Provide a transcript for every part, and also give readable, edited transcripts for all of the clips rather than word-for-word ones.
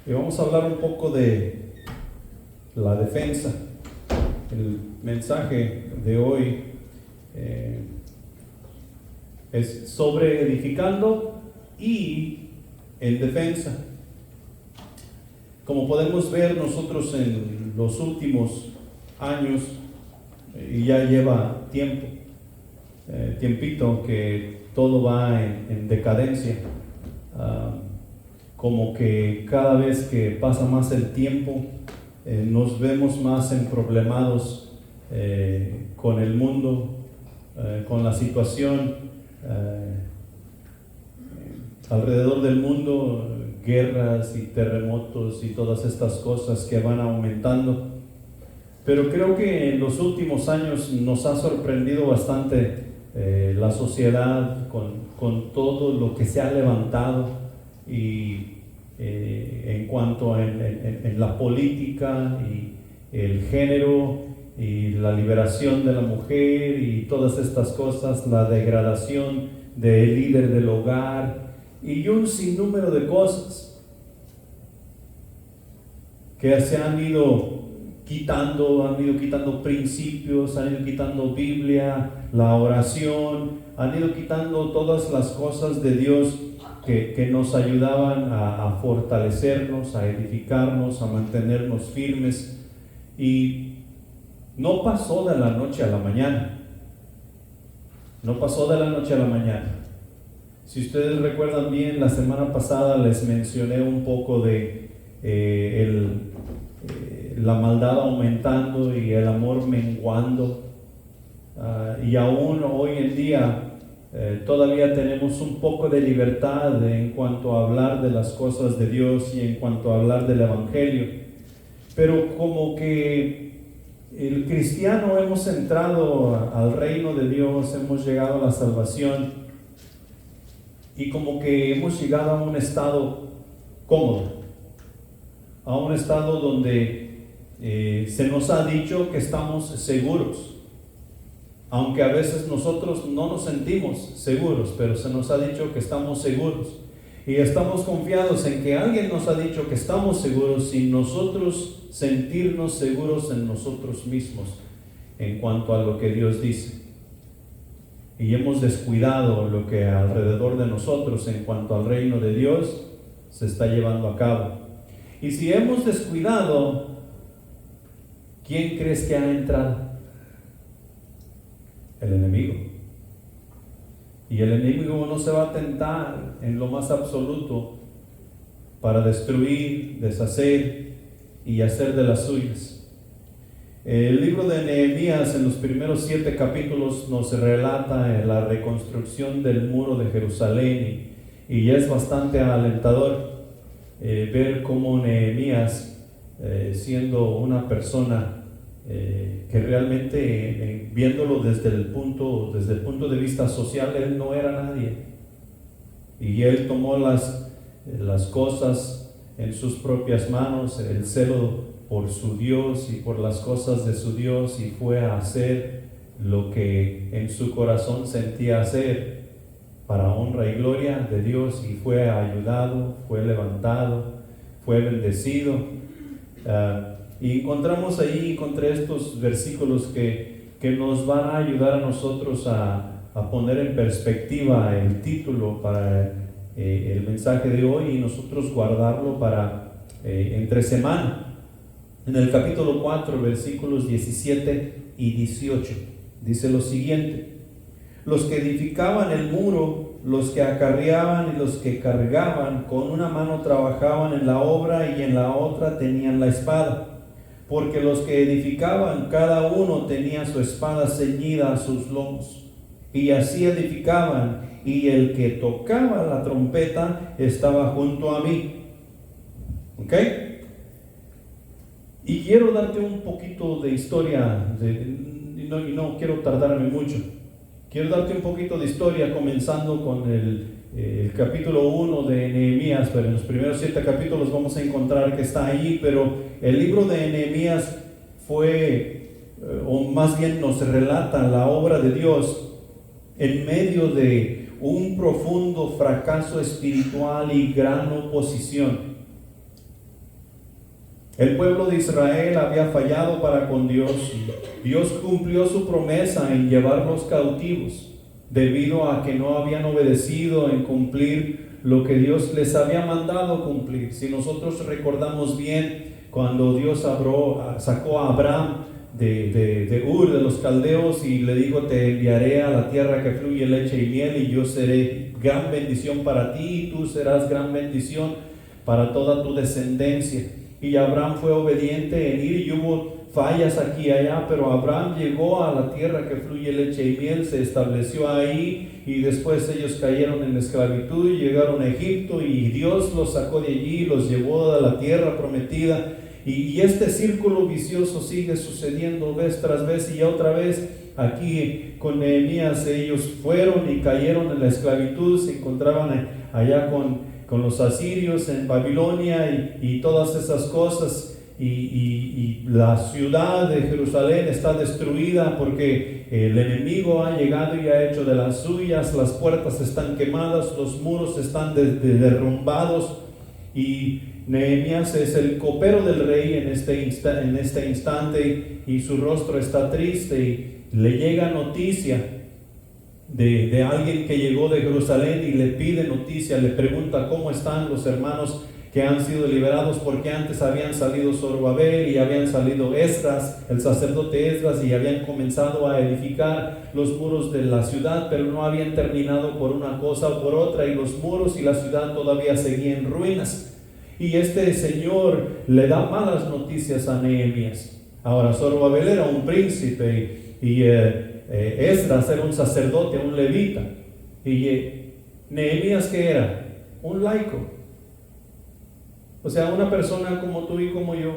Y vamos a hablar un poco de la defensa. El mensaje de hoy es sobre edificando y en defensa. Como podemos ver nosotros en los últimos años, y ya lleva tiempito que todo va en decadencia, como que cada vez que pasa más el tiempo nos vemos más emproblemados con el mundo, con la situación alrededor del mundo, guerras y terremotos y todas estas cosas que van aumentando. Pero creo que en los últimos años nos ha sorprendido bastante la sociedad con todo lo que se ha levantado y en cuanto en la política y el género y la liberación de la mujer y todas estas cosas, la degradación del líder del hogar y un sinnúmero de cosas que se han ido quitando principios, han ido quitando Biblia, la oración, han ido quitando todas las cosas de Dios que nos ayudaban a fortalecernos, a edificarnos, a mantenernos firmes. Y no pasó de la noche a la mañana. No pasó de la noche a la mañana. Si ustedes recuerdan bien, la semana pasada les mencioné un poco de la maldad aumentando y el amor menguando, y aún hoy en día todavía tenemos un poco de libertad en cuanto a hablar de las cosas de Dios y en cuanto a hablar del Evangelio, pero como que el cristiano hemos entrado al reino de Dios, hemos llegado a la salvación y como que hemos llegado a un estado cómodo, a un estado donde se nos ha dicho que estamos seguros, aunque a veces nosotros no nos sentimos seguros, pero se nos ha dicho que estamos seguros y estamos confiados en que alguien nos ha dicho que estamos seguros sin nosotros sentirnos seguros en nosotros mismos en cuanto a lo que Dios dice, y hemos descuidado lo que alrededor de nosotros en cuanto al reino de Dios se está llevando a cabo. Y si hemos descuidado, ¿quién crees que ha entrado? El enemigo. Y el enemigo no se va a tentar en lo más absoluto para destruir, deshacer y hacer de las suyas. El libro de Nehemías en los primeros 7 capítulos nos relata la reconstrucción del muro de Jerusalén y es bastante alentador ver cómo Nehemías, siendo una persona que realmente, viéndolo desde el punto de vista social, él no era nadie, y él tomó las cosas en sus propias manos, el celo por su Dios y por las cosas de su Dios, y fue a hacer lo que en su corazón sentía hacer para honra y gloria de Dios, y fue ayudado, fue levantado, fue bendecido. Y encontramos ahí, encontré estos versículos que nos van a ayudar a nosotros a poner en perspectiva el título para el mensaje de hoy y nosotros guardarlo para entre semana. En el capítulo 4, versículos 17 y 18, dice lo siguiente: los que edificaban el muro, los que acarreaban y los que cargaban, con una mano trabajaban en la obra y en la otra tenían la espada. Porque los que edificaban, cada uno tenía su espada ceñida a sus lomos, y así edificaban, y el que tocaba la trompeta estaba junto a mí. ¿Ok? Y quiero darte un poquito de historia, y no quiero tardarme mucho. Quiero darte un poquito de historia, comenzando con el capítulo 1 de Nehemías, pero en los primeros 7 capítulos vamos a encontrar que está ahí, pero el libro de Nehemías fue, o más bien nos relata la obra de Dios en medio de un profundo fracaso espiritual y gran oposición. El pueblo de Israel había fallado para con Dios. Dios cumplió su promesa en llevarlos cautivos, debido a que no habían obedecido en cumplir lo que Dios les había mandado cumplir. Si nosotros recordamos bien, cuando Dios sacó a Abraham de Ur, de los caldeos, y le dijo: te enviaré a la tierra que fluye leche y miel, y yo seré gran bendición para ti, y tú serás gran bendición para toda tu descendencia. Y Abraham fue obediente en ir, y hubo fallas aquí y allá, pero Abraham llegó a la tierra que fluye leche y miel, se estableció ahí, y después ellos cayeron en la esclavitud y llegaron a Egipto, y Dios los sacó de allí, los llevó a la tierra prometida. Y este círculo vicioso sigue sucediendo vez tras vez, y otra vez aquí con Nehemías ellos fueron y cayeron en la esclavitud, se encontraban allá con los asirios en Babilonia y todas esas cosas, y la ciudad de Jerusalén está destruida porque el enemigo ha llegado y ha hecho de las suyas. Las puertas están quemadas, los muros están derrumbados, y Nehemías es el copero del rey en este instante, y su rostro está triste, y le llega noticia de alguien que llegó de Jerusalén y le pide noticia, le pregunta cómo están los hermanos que han sido liberados, porque antes habían salido Zorobabel y habían salido Esdras, el sacerdote Esdras, y habían comenzado a edificar los muros de la ciudad, pero no habían terminado por una cosa o por otra, y los muros y la ciudad todavía seguían en ruinas. Y este señor le da malas noticias a Nehemías. Ahora, Zorobabel era un príncipe, y Esdras era un sacerdote, un levita, y Nehemías, ¿qué era? Un laico. O sea, una persona como tú y como yo,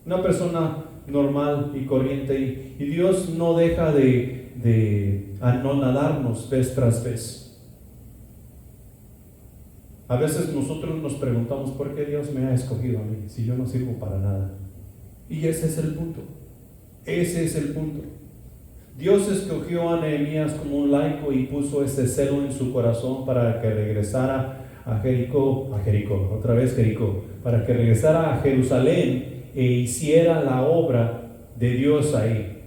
una persona normal y corriente, y Dios no deja de anonadarnos vez tras vez. A veces nosotros nos preguntamos: ¿por qué Dios me ha escogido a mí si yo no sirvo para nada? Y ese es el punto. Ese es el punto. Dios escogió a Nehemías como un laico y puso ese celo en su corazón para que regresara a Jericó, para que regresara a Jerusalén e hiciera la obra de Dios ahí.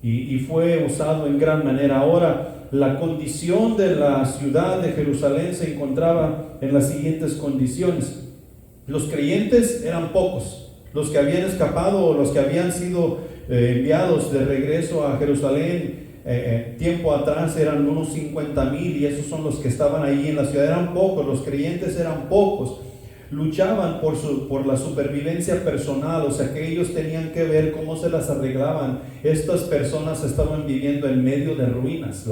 Y fue usado en gran manera. Ahora, la condición de la ciudad de Jerusalén se encontraba en las siguientes condiciones. Los creyentes eran pocos. Los que habían escapado, o los que habían sido enviados de regreso a Jerusalén tiempo atrás, eran unos 50,000, y esos son los que estaban ahí en la ciudad. Eran pocos, los creyentes eran pocos. Luchaban por la supervivencia personal, o sea que ellos tenían que ver cómo se las arreglaban. Estas personas estaban viviendo en medio de ruinas,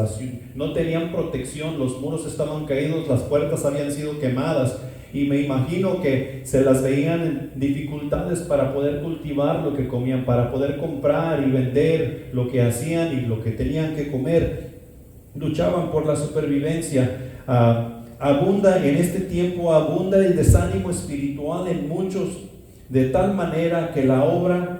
no tenían protección, los muros estaban caídos, las puertas habían sido quemadas, y me imagino que se las veían en dificultades para poder cultivar lo que comían, para poder comprar y vender lo que hacían y lo que tenían que comer. Luchaban por la supervivencia. En este tiempo abunda el desánimo espiritual en muchos, de tal manera que la obra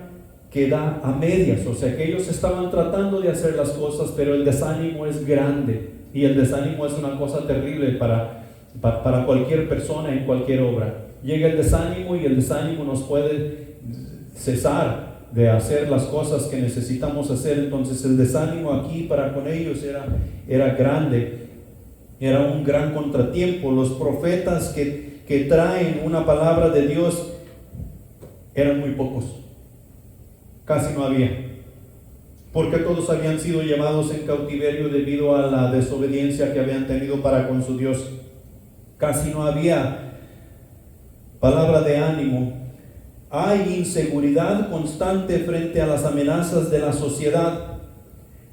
queda a medias. O sea que ellos estaban tratando de hacer las cosas, pero el desánimo es grande, y el desánimo es una cosa terrible para cualquier persona en cualquier obra. Llega el desánimo, y el desánimo nos puede cesar de hacer las cosas que necesitamos hacer. Entonces el desánimo aquí para con ellos era grande. Era un gran contratiempo. Los profetas que traen una palabra de Dios eran muy pocos, casi no había, porque todos habían sido llevados en cautiverio debido a la desobediencia que habían tenido para con su Dios. Casi no había palabra de ánimo. Hay inseguridad constante frente a las amenazas de la sociedad.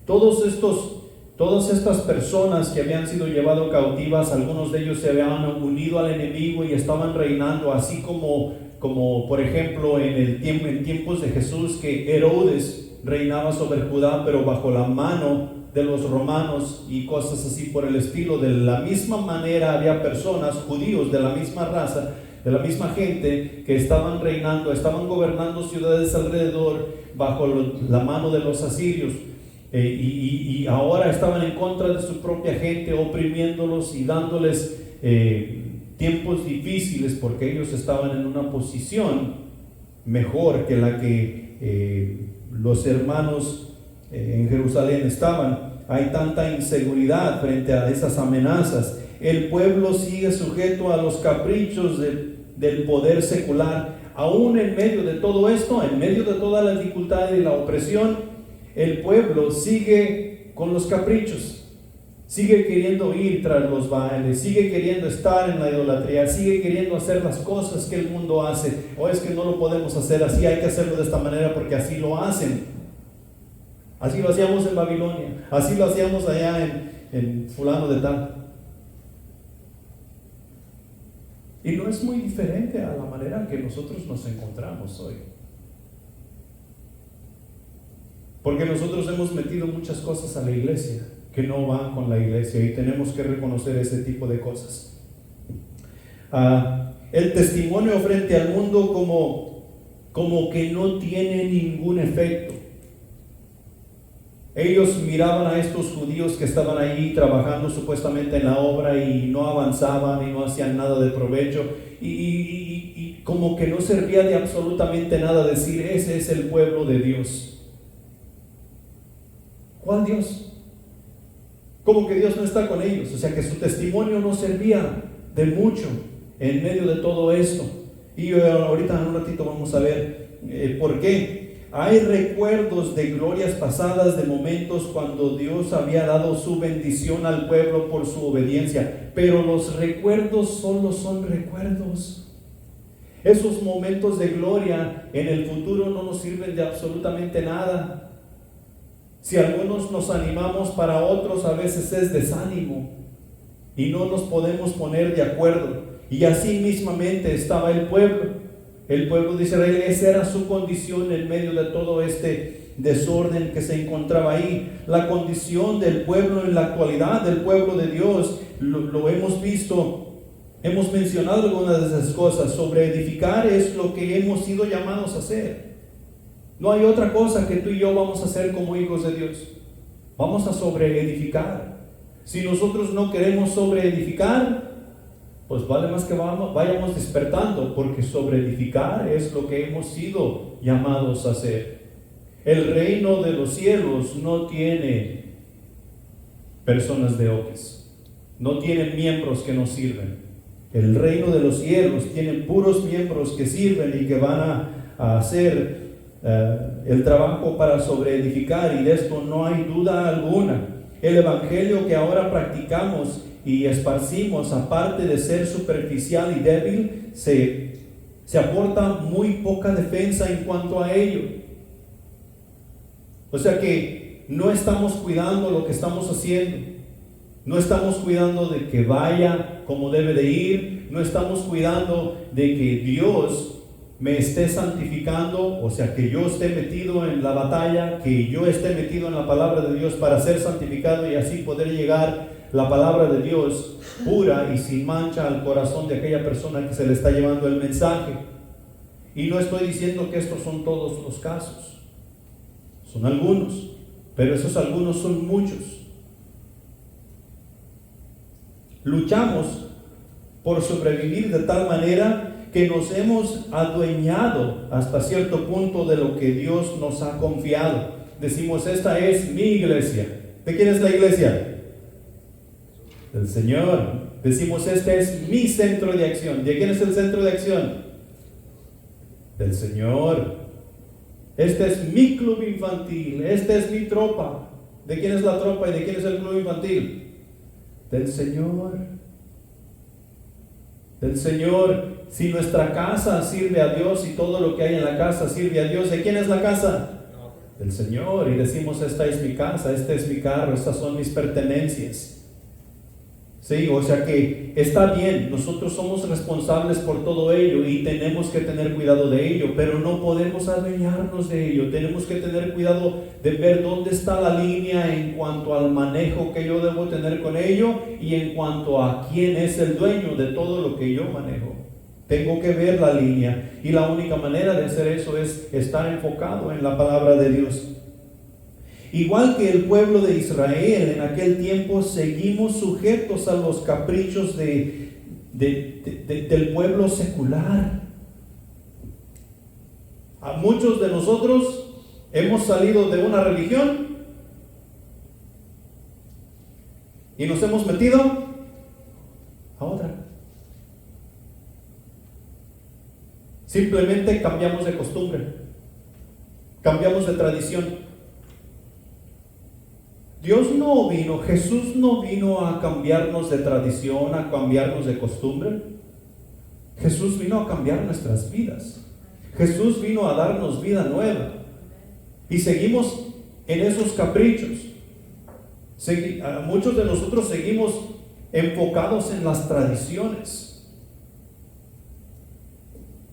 Todas estas personas que habían sido llevadas cautivas, algunos de ellos se habían unido al enemigo y estaban reinando, así como por ejemplo en tiempos de Jesús, que Herodes reinaba sobre Judá, pero bajo la mano de los romanos y cosas así por el estilo. De la misma manera había personas, judíos de la misma raza, de la misma gente, que estaban reinando, estaban gobernando ciudades alrededor bajo la mano de los asirios. y ahora estaban en contra de su propia gente, oprimiéndolos y dándoles tiempos difíciles, porque ellos estaban en una posición mejor que la que los hermanos en Jerusalén estaban. Hay tanta inseguridad frente a esas amenazas. El pueblo sigue sujeto a los caprichos del poder secular. Aún en medio de todo esto, en medio de toda la dificultad y la opresión, el pueblo sigue con los caprichos, sigue queriendo ir tras los bailes, sigue queriendo estar en la idolatría, sigue queriendo hacer las cosas que el mundo hace. O es que no lo podemos hacer así, hay que hacerlo de esta manera porque así lo hacen. Así lo hacíamos en Babilonia, así lo hacíamos allá en fulano de tal. Y no es muy diferente a la manera en que nosotros nos encontramos hoy. Porque nosotros hemos metido muchas cosas a la iglesia que no van con la iglesia, y tenemos que reconocer ese tipo de cosas. El testimonio frente al mundo como que no tiene ningún efecto. Ellos miraban a estos judíos que estaban allí trabajando supuestamente en la obra y no avanzaban y no hacían nada de provecho, y como que no servía de absolutamente nada decir: ese es el pueblo de Dios. ¿Cuál Dios? Como que Dios no está con ellos, o sea que su testimonio no servía de mucho en medio de todo esto. Y ahorita en un ratito vamos a ver por qué. Hay recuerdos de glorias pasadas, de momentos cuando Dios había dado su bendición al pueblo por su obediencia, pero los recuerdos solo son recuerdos. Esos momentos de gloria en el futuro no nos sirven de absolutamente nada. Si algunos nos animamos, para otros a veces es desánimo y no nos podemos poner de acuerdo. Y así mismamente estaba el pueblo. El pueblo de Israel, esa era su condición en medio de todo este desorden que se encontraba ahí. La condición del pueblo en la actualidad, del pueblo de Dios, lo hemos visto, hemos mencionado algunas de esas cosas. Sobre edificar es lo que hemos sido llamados a hacer. No hay otra cosa que tú y yo vamos a hacer como hijos de Dios. Vamos a sobreedificar. Si nosotros no queremos sobreedificar, pues vale más que vayamos despertando, porque sobreedificar es lo que hemos sido llamados a hacer. El reino de los cielos no tiene personas de oques, no tiene miembros que nos sirven. El reino de los cielos tiene puros miembros que sirven y que van a hacer el trabajo para sobreedificar, y de esto no hay duda alguna. El evangelio que ahora practicamos y esparcimos, aparte de ser superficial y débil, se aporta muy poca defensa en cuanto a ello. O sea que no estamos cuidando lo que estamos haciendo, no estamos cuidando de que vaya como debe de ir, no estamos cuidando de que Dios me esté santificando, o sea que yo esté metido en la batalla, que yo esté metido en la palabra de Dios para ser santificado y así poder llegar la palabra de Dios pura y sin mancha al corazón de aquella persona que se le está llevando el mensaje. Y no estoy diciendo que estos son todos los casos, son algunos, pero esos algunos son muchos. Luchamos por sobrevivir de tal manera que nos hemos adueñado hasta cierto punto de lo que Dios nos ha confiado. Decimos: esta es mi iglesia. ¿De quién es la iglesia? Del Señor. Decimos: este es mi centro de acción. ¿De quién es el centro de acción? Del Señor. Este es mi club infantil, esta es mi tropa. ¿De quién es la tropa y de quién es el club infantil? Del Señor. Del Señor. Si nuestra casa sirve a Dios y todo lo que hay en la casa sirve a Dios, ¿de quién es la casa? Del Señor. Y decimos: esta es mi casa, este es mi carro, estas son mis pertenencias. Sí, o sea que está bien, nosotros somos responsables por todo ello y tenemos que tener cuidado de ello, pero no podemos adueñarnos de ello. Tenemos que tener cuidado de ver dónde está la línea en cuanto al manejo que yo debo tener con ello y en cuanto a quién es el dueño de todo lo que yo manejo. Tengo que ver la línea, y la única manera de hacer eso es estar enfocado en la palabra de Dios. Igual que el pueblo de Israel en aquel tiempo, seguimos sujetos a los caprichos del pueblo secular. A muchos de nosotros hemos salido de una religión y nos hemos metido a otra. Simplemente cambiamos de costumbre, cambiamos de tradición. Jesús no vino a cambiarnos de tradición, a cambiarnos de costumbre. Jesús vino a cambiar nuestras vidas. Jesús vino a darnos vida nueva. Y seguimos en esos caprichos. Muchos de nosotros seguimos enfocados en las tradiciones.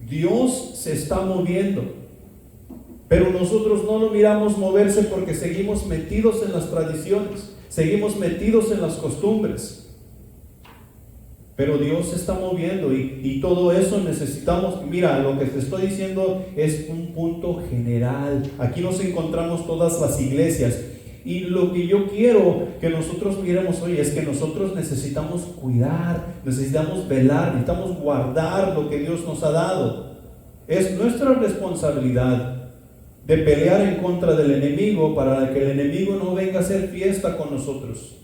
Dios se está moviendo, pero nosotros no lo miramos moverse porque seguimos metidos en las tradiciones, seguimos metidos en las costumbres. Pero Dios se está moviendo y todo eso necesitamos. Mira, lo que te estoy diciendo es un punto general. Aquí nos encontramos todas las iglesias. Y lo que yo quiero que nosotros miremos hoy es que nosotros necesitamos cuidar, necesitamos velar, necesitamos guardar lo que Dios nos ha dado. Es nuestra responsabilidad de pelear en contra del enemigo para que el enemigo no venga a hacer fiesta con nosotros.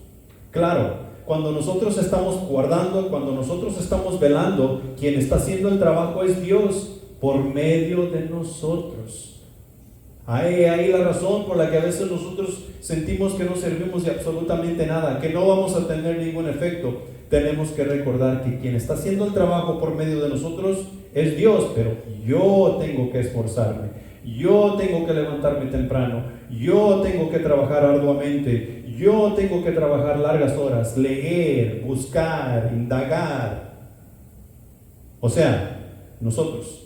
Claro, cuando nosotros estamos guardando, cuando nosotros estamos velando, quien está haciendo el trabajo es Dios por medio de nosotros. Ahí la razón por la que a veces nosotros sentimos que no servimos de absolutamente nada, que no vamos a tener ningún efecto. Tenemos que recordar que quien está haciendo el trabajo por medio de nosotros es Dios, pero yo tengo que esforzarme, yo tengo que levantarme temprano, yo tengo que trabajar arduamente, yo tengo que trabajar largas horas, leer, buscar, indagar. O sea, nosotros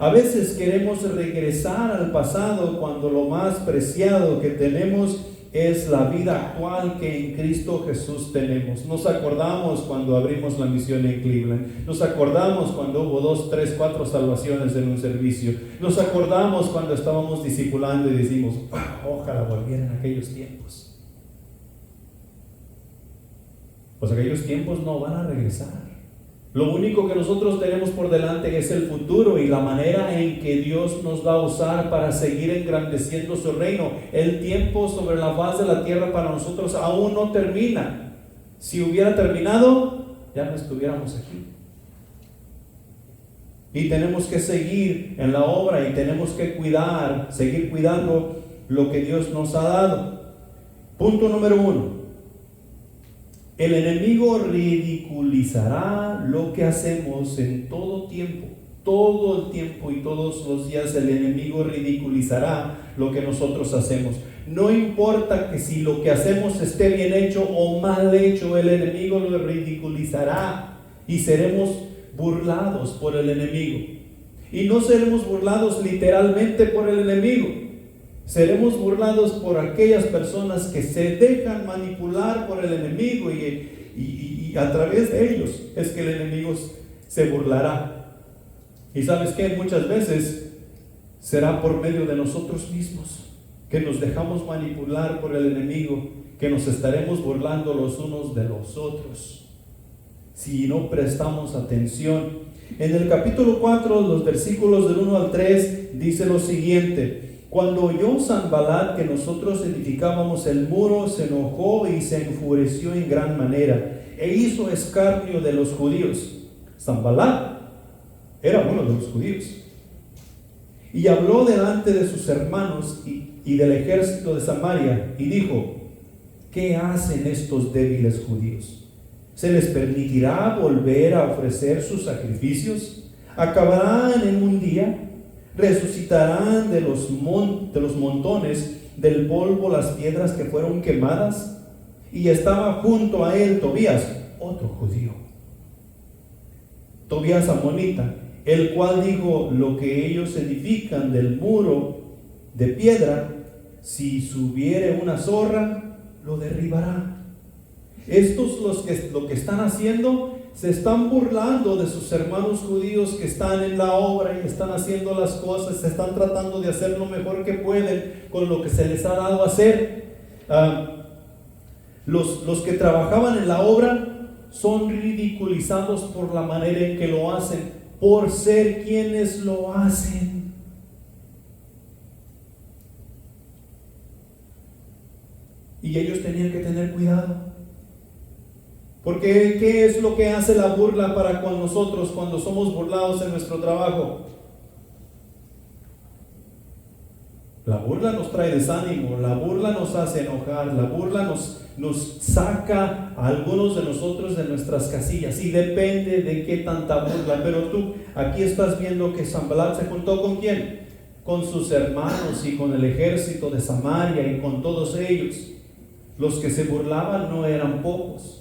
a veces queremos regresar al pasado cuando lo más preciado que tenemos es la vida actual que en Cristo Jesús tenemos. Nos acordamos cuando abrimos la misión en Cleveland. Nos acordamos cuando hubo 2, 3, 4 salvaciones en un servicio. Nos acordamos cuando estábamos discipulando y decimos, ojalá volvieran aquellos tiempos. Pues aquellos tiempos no van a regresar. Lo único que nosotros tenemos por delante es el futuro y la manera en que Dios nos va a usar para seguir engrandeciendo su reino. El tiempo sobre la faz de la tierra para nosotros aún no termina. Si hubiera terminado, ya no estuviéramos aquí. Y tenemos que seguir en la obra y tenemos que seguir cuidando lo que Dios nos ha dado. Punto número 1. El enemigo ridiculizará lo que hacemos en todo tiempo el tiempo y todos los días. El enemigo ridiculizará lo que nosotros hacemos. No importa que si lo que hacemos esté bien hecho o mal hecho, el enemigo lo ridiculizará y seremos burlados por el enemigo. Y no seremos burlados literalmente por el enemigo. Seremos burlados por aquellas personas que se dejan manipular por el enemigo y a través de ellos es que el enemigo se burlará. Y ¿sabes qué? Muchas veces será por medio de nosotros mismos que nos dejamos manipular por el enemigo, que nos estaremos burlando los unos de los otros si no prestamos atención. En el capítulo 4, los versículos del 1 al 3 dice lo siguiente: cuando oyó Sanbalat que nosotros edificábamos el muro, se enojó y se enfureció en gran manera, e hizo escarnio de los judíos. Sanbalat era uno de los judíos. Y habló delante de sus hermanos y del ejército de Samaria, y dijo: ¿qué hacen estos débiles judíos? ¿Se les permitirá volver a ofrecer sus sacrificios? ¿Acabarán en un día? ¿Resucitarán de los montones del polvo las piedras que fueron quemadas? Y estaba junto a él Tobías, otro judío, Tobías amonita, el cual dijo: lo que ellos edifican del muro de piedra, si subiere una zorra, lo derribará. Estos lo que están haciendo se están burlando de sus hermanos judíos que están en la obra y están haciendo las cosas, se están tratando de hacer lo mejor que pueden con lo que se les ha dado a hacer. Los que trabajaban en la obra son ridiculizados por la manera en que lo hacen, por ser quienes lo hacen. Y ellos tenían que tener cuidado. Porque ¿qué es lo que hace la burla para con nosotros cuando somos burlados en nuestro trabajo? La burla nos trae desánimo, la burla nos hace enojar, la burla nos saca a algunos de nosotros de nuestras casillas, y depende de qué tanta burla. Pero tú aquí estás viendo que Sanbalat se juntó ¿con quién? Con sus hermanos y con el ejército de Samaria y con todos ellos. Los que se burlaban no eran pocos.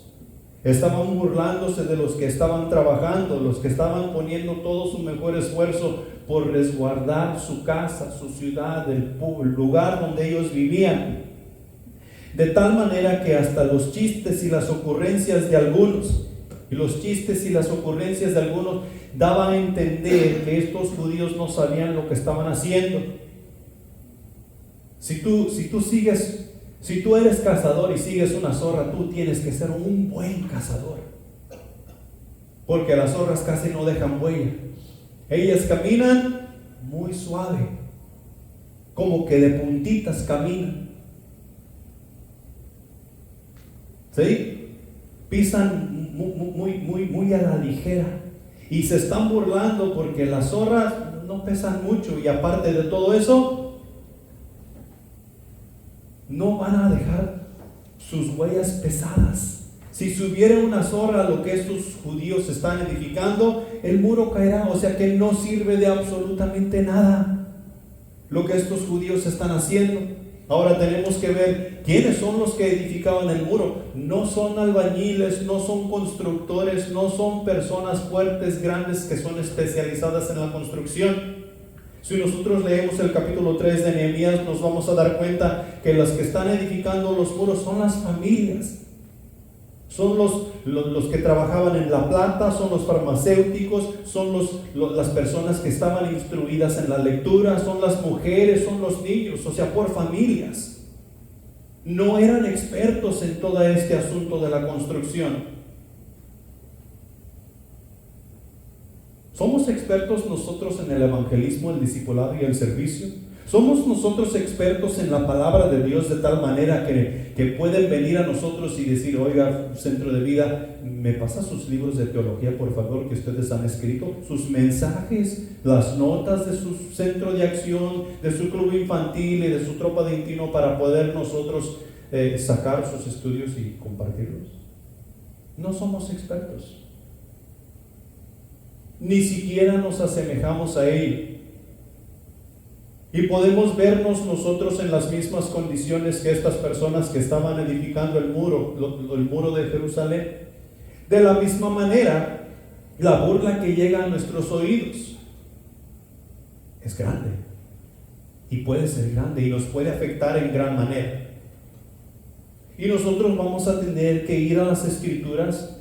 Estaban burlándose de los que estaban trabajando, los que estaban poniendo todo su mejor esfuerzo por resguardar su casa, su ciudad, el lugar donde ellos vivían. De tal manera que hasta los chistes y las ocurrencias de algunos, daban a entender que estos judíos no sabían lo que estaban haciendo. Si tú eres cazador y sigues una zorra, tú tienes que ser un buen cazador, porque las zorras casi no dejan huella. Ellas caminan muy suave, como que de puntitas caminan, ¿sí? Pisan muy a la ligera, y se están burlando porque las zorras no pesan mucho, y aparte de todo eso, no van a dejar sus huellas pesadas. Si subiera una zorra lo que estos judíos están edificando, el muro caerá. O sea que no sirve de absolutamente nada lo que estos judíos están haciendo. Ahora tenemos que ver quiénes son los que edificaban el muro. No son albañiles, no son constructores, no son personas fuertes, grandes, que son especializadas en la construcción. Si nosotros leemos el capítulo 3 de Nehemías, nos vamos a dar cuenta que las que están edificando los muros son las familias. Son los que trabajaban en la plata, son los farmacéuticos, son las personas que estaban instruidas en la lectura, son las mujeres, son los niños, o sea, por familias. No eran expertos en todo este asunto de la construcción. ¿Somos expertos nosotros en el evangelismo, el discipulado y el servicio? ¿Somos nosotros expertos en la palabra de Dios de tal manera que pueden venir a nosotros y decir: oiga, Centro de Vida, me pasa sus libros de teología, por favor, que ustedes han escrito, sus mensajes, las notas de su centro de acción, de su club infantil y de su tropa de intino, para poder nosotros sacar sus estudios y compartirlos? No somos expertos. Ni siquiera nos asemejamos a ello. Y podemos vernos nosotros en las mismas condiciones que estas personas que estaban edificando el muro de Jerusalén. De la misma manera, la burla que llega a nuestros oídos es grande, y puede ser grande, y nos puede afectar en gran manera. Y nosotros vamos a tener que ir a las Escrituras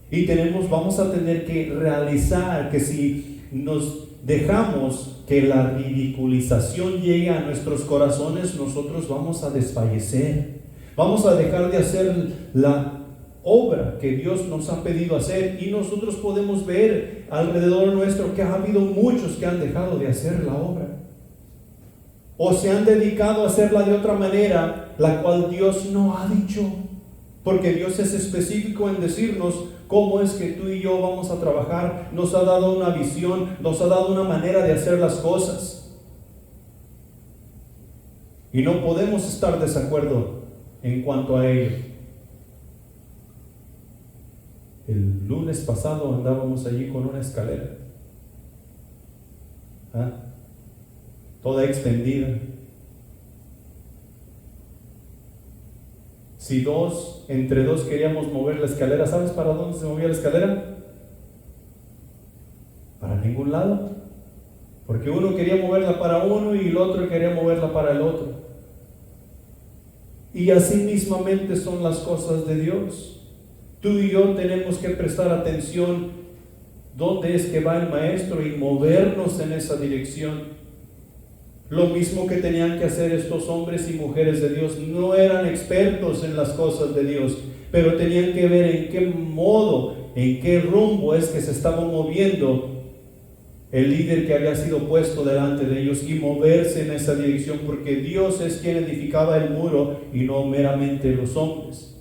y vamos a tener que realizar que si nos dejamos que la ridiculización llegue a nuestros corazones, nosotros vamos a desfallecer. Vamos a dejar de hacer la obra que Dios nos ha pedido hacer, y nosotros podemos ver alrededor nuestro que ha habido muchos que han dejado de hacer la obra, o se han dedicado a hacerla de otra manera, la cual Dios no ha dicho, porque Dios es específico en decirnos cómo es que tú y yo vamos a trabajar. Nos ha dado una visión, nos ha dado una manera de hacer las cosas, y no podemos estar de desacuerdo en cuanto a ello. El lunes pasado andábamos allí con una escalera, toda extendida. Si entre dos queríamos mover la escalera, ¿sabes para dónde se movía la escalera? Para ningún lado, porque uno quería moverla para uno y el otro quería moverla para el otro. Y así mismamente son las cosas de Dios. Tú y yo tenemos que prestar atención dónde es que va el maestro y movernos en esa dirección. Lo mismo que tenían que hacer estos hombres y mujeres de Dios. No eran expertos en las cosas de Dios, pero tenían que ver en qué modo, en qué rumbo es que se estaba moviendo el líder que había sido puesto delante de ellos y moverse en esa dirección, porque Dios es quien edificaba el muro y no meramente los hombres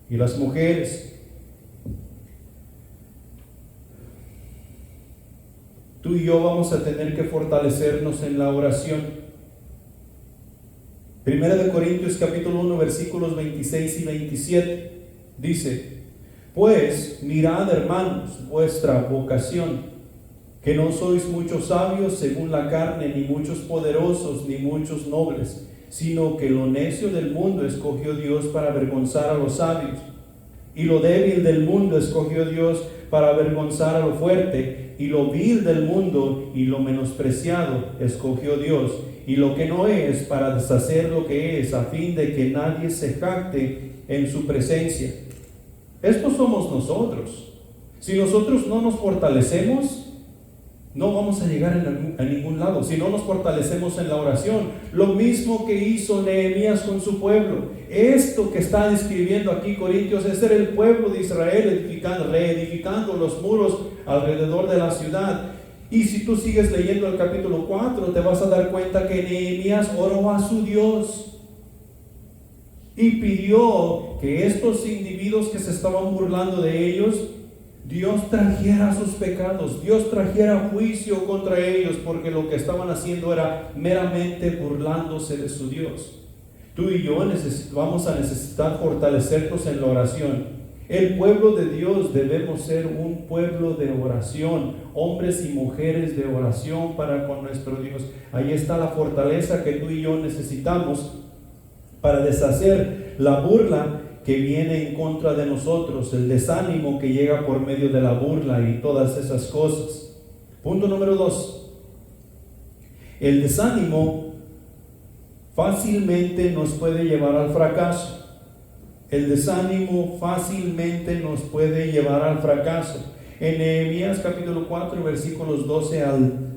y las mujeres. Tú y yo vamos a tener que fortalecernos en la oración. Primera de Corintios capítulo 1 versículos 26 y 27 dice: pues mirad, hermanos, vuestra vocación, que no sois muchos sabios según la carne, ni muchos poderosos, ni muchos nobles, sino que lo necio del mundo escogió Dios para avergonzar a los sabios, y lo débil del mundo escogió Dios para avergonzar a lo fuerte, y lo vil del mundo y lo menospreciado escogió Dios, y lo que no es, para deshacer lo que es, a fin de que nadie se jacte en su presencia. Estos somos nosotros. Si nosotros no nos fortalecemos, no vamos a llegar a ningún lado. Si no nos fortalecemos en la oración, lo mismo que hizo Nehemías con su pueblo. Esto que está describiendo aquí Corintios es ser el pueblo de Israel reedificando los muros alrededor de la ciudad. Y si tú sigues leyendo el capítulo 4, te vas a dar cuenta que Nehemías oró a su Dios y pidió que estos individuos que se estaban burlando de ellos, Dios trajera sus pecados, Dios trajera juicio contra ellos, porque lo que estaban haciendo era meramente burlándose de su Dios. Tú y yo vamos a necesitar fortalecernos en la oración. El pueblo de Dios debemos ser un pueblo de oración, hombres y mujeres de oración para con nuestro Dios. Ahí está la fortaleza que tú y yo necesitamos para deshacer la burla que viene en contra de nosotros, el desánimo que llega por medio de la burla y todas esas cosas. Punto número 2. El desánimo fácilmente nos puede llevar al fracaso. El desánimo fácilmente nos puede llevar al fracaso. En Nehemías capítulo 4, versículos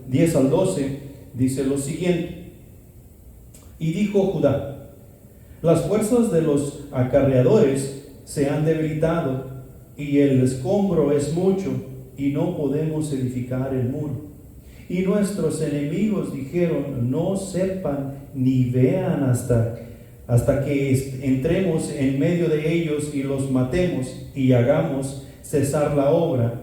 10 al 12, dice lo siguiente: y dijo Judá: las fuerzas de los acarreadores se han debilitado, y el escombro es mucho, y no podemos edificar el muro. Y nuestros enemigos dijeron: no sepan ni vean hasta que entremos en medio de ellos y los matemos y hagamos cesar la obra.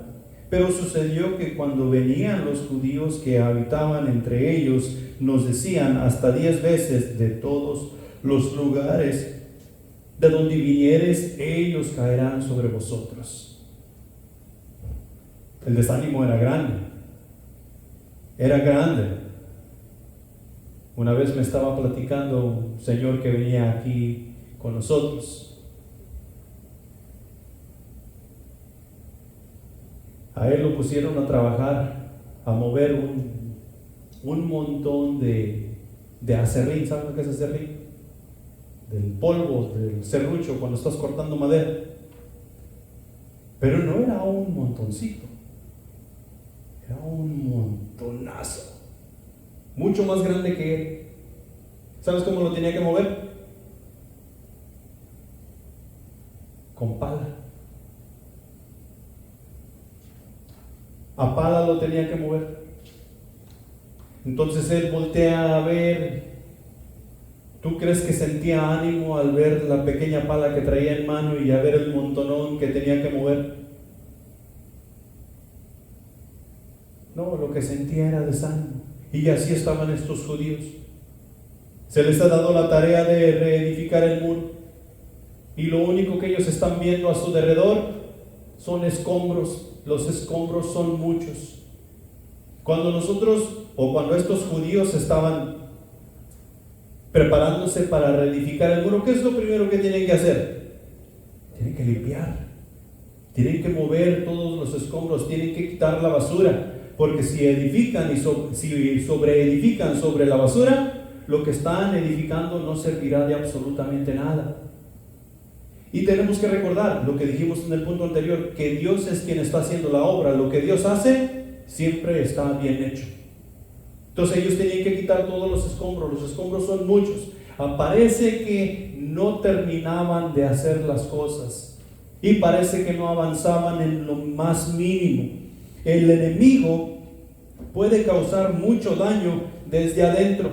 Pero sucedió que cuando venían los judíos que habitaban entre ellos, nos decían hasta 10 veces: de todos los lugares de donde vinieres, ellos caerán sobre vosotros. El desánimo era grande. Era grande. Una vez me estaba platicando un señor que venía aquí con nosotros. A él lo pusieron a trabajar, a mover un montón de aserrín. ¿Saben lo que es aserrín? Del polvo, del serrucho cuando estás cortando madera. Pero no era un montoncito, era un montonazo, mucho más grande que él. ¿Sabes cómo lo tenía que mover? Con pala. A pala lo tenía que mover. Entonces él voltea a ver. ¿Tú crees que sentía ánimo al ver la pequeña pala que traía en mano y a ver el montonón que tenía que mover? No, lo que sentía era desánimo. Y así estaban estos judíos. Se les ha dado la tarea de reedificar el muro, y lo único que ellos están viendo a su derredor son escombros. Los escombros son muchos. Cuando estos judíos estaban preparándose para reedificar el muro, ¿qué es lo primero que tienen que hacer? Tienen que limpiar, tienen que mover todos los escombros, tienen que quitar la basura, porque si edifican si sobreedifican sobre la basura, lo que están edificando no servirá de absolutamente nada. Y tenemos que recordar lo que dijimos en el punto anterior, que Dios es quien está haciendo la obra. Lo que Dios hace siempre está bien hecho. Entonces ellos tenían que quitar todos los escombros son muchos. Parece que no terminaban de hacer las cosas y parece que no avanzaban en lo más mínimo. El enemigo puede causar mucho daño desde adentro,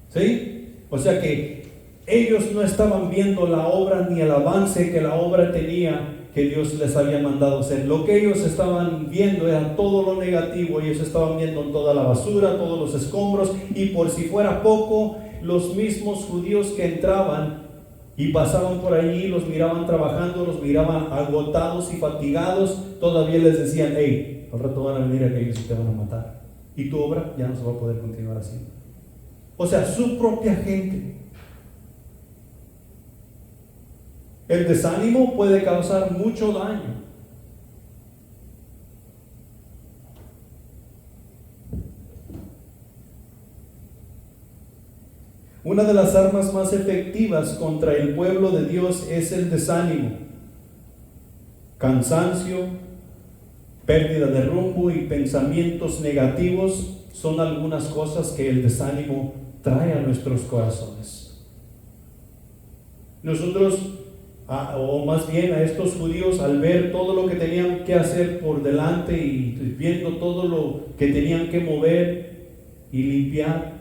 ¿sí? O sea que ellos no estaban viendo la obra ni el avance que la obra tenía, que Dios les había mandado hacer. Lo que ellos estaban viendo era todo lo negativo. Ellos estaban viendo toda la basura, todos los escombros, y por si fuera poco, los mismos judíos que entraban y pasaban por allí, los miraban trabajando, los miraban agotados y fatigados, todavía les decían: hey, al rato van a venir aquellos y te van a matar, y tu obra ya no se va a poder continuar haciendo. O sea, su propia gente. El desánimo puede causar mucho daño. Una de las armas más efectivas contra el pueblo de Dios es el desánimo, cansancio, pérdida de rumbo y pensamientos negativos son algunas cosas que el desánimo trae a nuestros corazones. Nosotros, o más bien a estos judíos, al ver todo lo que tenían que hacer por delante y viendo todo lo que tenían que mover y limpiar,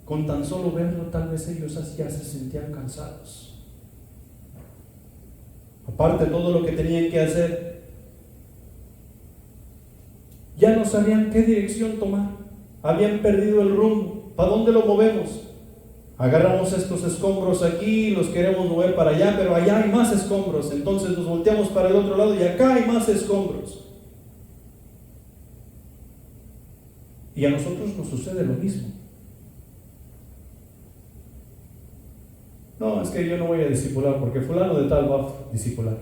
con tan solo verlo, tal vez ellos ya se sentían cansados. Aparte de todo lo que tenían que hacer, ya no sabían qué dirección tomar. Habían perdido el rumbo. ¿Para dónde lo movemos? Agarramos estos escombros aquí, los queremos mover para allá, pero allá hay más escombros. Entonces nos volteamos para el otro lado y acá hay más escombros. Y a nosotros nos sucede lo mismo. No, es que yo no voy a discipular porque fulano de tal va a discipular.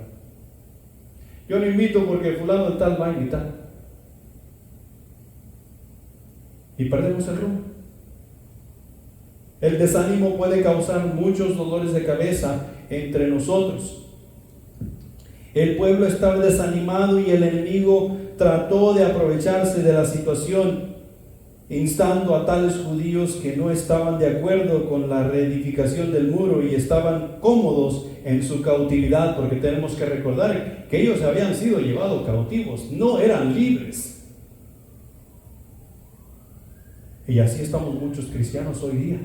Yo no invito porque fulano de tal va a invitar. Y perdemos el rumbo. El desánimo puede causar muchos dolores de cabeza entre nosotros. El pueblo estaba desanimado y el enemigo trató de aprovecharse de la situación, instando a tales judíos que no estaban de acuerdo con la reedificación del muro y estaban cómodos en su cautividad, porque tenemos que recordar que ellos habían sido llevados cautivos, no eran libres. Y así estamos muchos cristianos hoy día,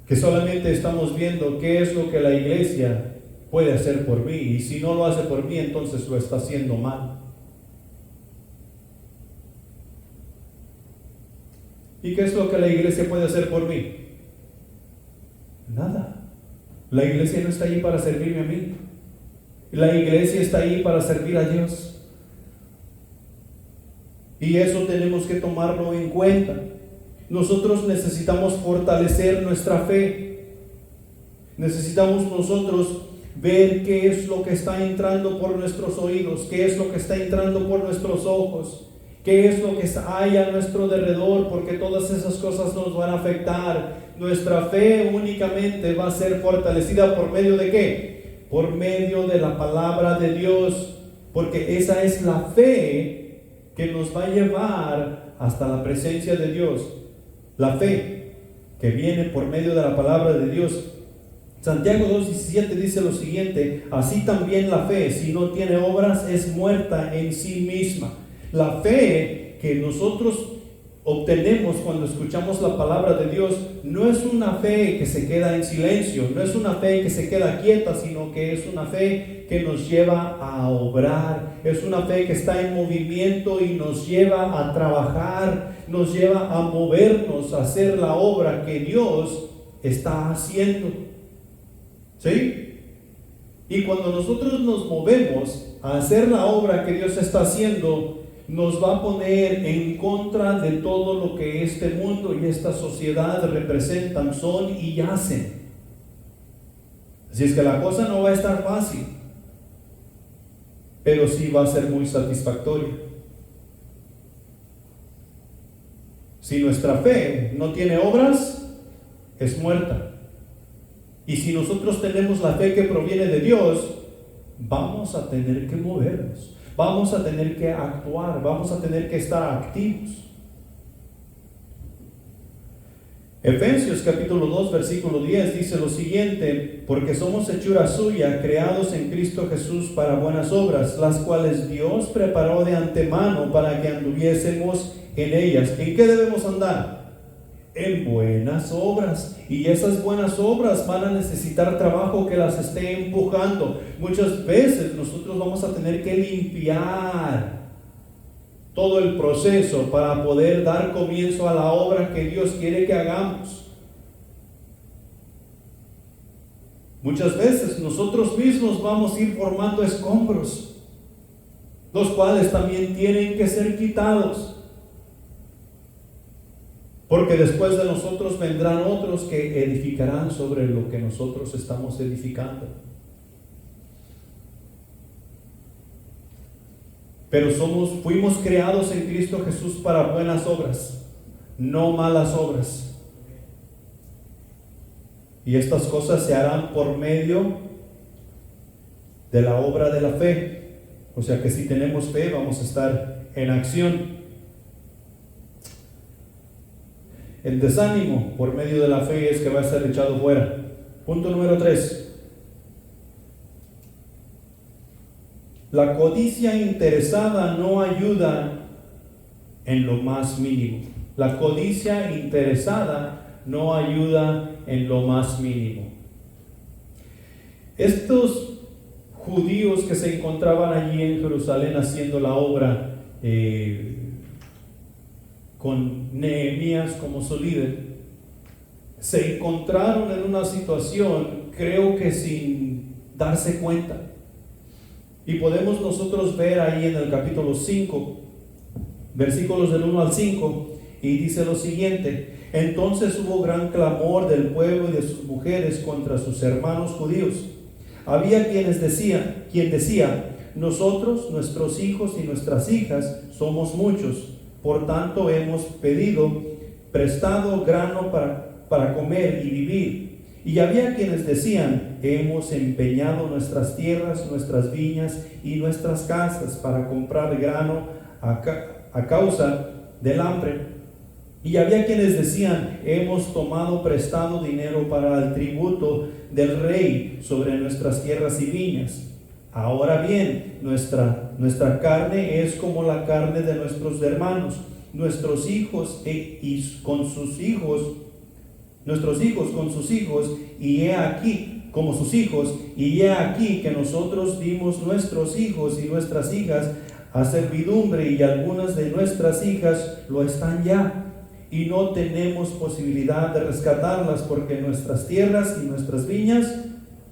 que solamente estamos viendo qué es lo que la iglesia puede hacer por mí, y si no lo hace por mí, entonces lo está haciendo mal. ¿Y qué es lo que la iglesia puede hacer por mí? Nada. La iglesia no está ahí para servirme a mí. La iglesia está ahí para servir a Dios. Y eso tenemos que tomarlo en cuenta. Nosotros necesitamos fortalecer nuestra fe. Necesitamos nosotros ver qué es lo que está entrando por nuestros oídos, qué es lo que está entrando por nuestros ojos, qué es lo que hay a nuestro alrededor, porque todas esas cosas nos van a afectar. Nuestra fe únicamente va a ser fortalecida ¿por medio de qué? Por medio de la palabra de Dios, porque esa es la fe que nos va a llevar hasta la presencia de Dios. La fe que viene por medio de la palabra de Dios. Santiago 2:17 dice lo siguiente: así también la fe, si no tiene obras, es muerta en sí misma. La fe que nosotros obtenemos cuando escuchamos la palabra de Dios no es una fe que se queda en silencio, no es una fe que se queda quieta, sino que es una fe que nos lleva a obrar, es una fe que está en movimiento y nos lleva a trabajar, nos lleva a movernos, a hacer la obra que Dios está haciendo. ¿Sí? Y cuando nosotros nos movemos a hacer la obra que Dios está haciendo, nos va a poner en contra de todo lo que este mundo y esta sociedad representan, son y hacen. Así es que la cosa no va a estar fácil, pero sí va a ser muy satisfactoria. Si nuestra fe no tiene obras, es muerta. Y si nosotros tenemos la fe que proviene de Dios, vamos a tener que movernos, vamos a tener que actuar, vamos a tener que estar activos. Efesios capítulo 2 versículo 10 dice lo siguiente: porque somos hechura suya, creados en Cristo Jesús para buenas obras, las cuales Dios preparó de antemano para que anduviésemos en ellas. ¿En qué debemos andar? En buenas obras. Y esas buenas obras van a necesitar trabajo que las esté empujando. Muchas veces nosotros vamos a tener que limpiar todo el proceso para poder dar comienzo a la obra que Dios quiere que hagamos. Muchas veces nosotros mismos vamos a ir formando escombros, los cuales también tienen que ser quitados, porque después de nosotros vendrán otros que edificarán sobre lo que nosotros estamos edificando. Pero fuimos creados en Cristo Jesús para buenas obras, no malas obras. Y estas cosas se harán por medio de la obra de la fe. O sea que si tenemos fe, vamos a estar en acción. El desánimo por medio de la fe es que va a ser echado fuera. Punto número 3. La codicia interesada no ayuda en lo más mínimo. La codicia interesada no ayuda en lo más mínimo. Estos judíos que se encontraban allí en Jerusalén haciendo la obra con Nehemías como su líder, se encontraron en una situación, creo que sin darse cuenta. Y podemos nosotros ver ahí en el capítulo 5, versículos del 1 al 5, y dice lo siguiente: entonces hubo gran clamor del pueblo y de sus mujeres contra sus hermanos judíos. Había quien decía: nosotros, nuestros hijos y nuestras hijas somos muchos, por tanto hemos pedido prestado grano para comer y vivir. Y había quienes decían: hemos empeñado nuestras tierras, nuestras viñas y nuestras casas para comprar grano a causa del hambre. Y había quienes decían: hemos tomado prestado dinero para el tributo del rey sobre nuestras tierras y viñas. Ahora bien, nuestra carne es como la carne de nuestros hermanos, nuestros hijos con sus hijos, y he aquí, como sus hijos, y he aquí que nosotros dimos nuestros hijos y nuestras hijas a servidumbre, y algunas de nuestras hijas lo están ya, y no tenemos posibilidad de rescatarlas, porque nuestras tierras y nuestras viñas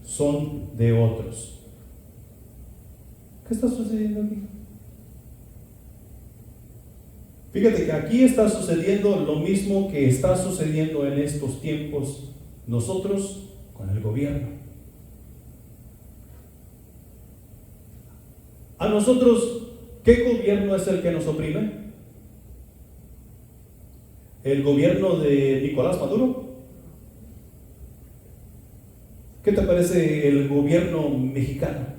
son de otros. ¿Qué está sucediendo aquí? Fíjate que aquí está sucediendo lo mismo que está sucediendo en estos tiempos nosotros con el gobierno. A nosotros, ¿qué gobierno es el que nos oprime? ¿El gobierno de Nicolás Maduro? ¿Qué te parece el gobierno mexicano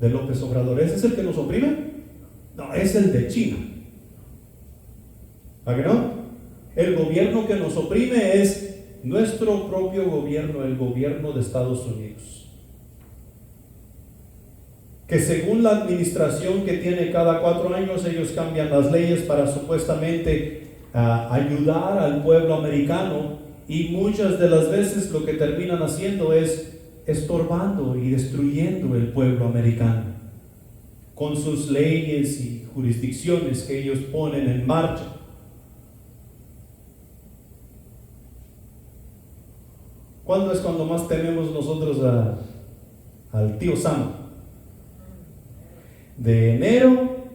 de López Obrador? ¿Ese es el que nos oprime? No, es el de China. ¿A qué no? El gobierno que nos oprime es nuestro propio gobierno, el gobierno de Estados Unidos, que según la administración que tiene cada 4 años, ellos cambian las leyes para supuestamente ayudar al pueblo americano, y muchas de las veces lo que terminan haciendo es estorbando y destruyendo el pueblo americano con sus leyes y jurisdicciones que ellos ponen en marcha. ¿Cuándo es cuando más tememos nosotros al tío Sam? De enero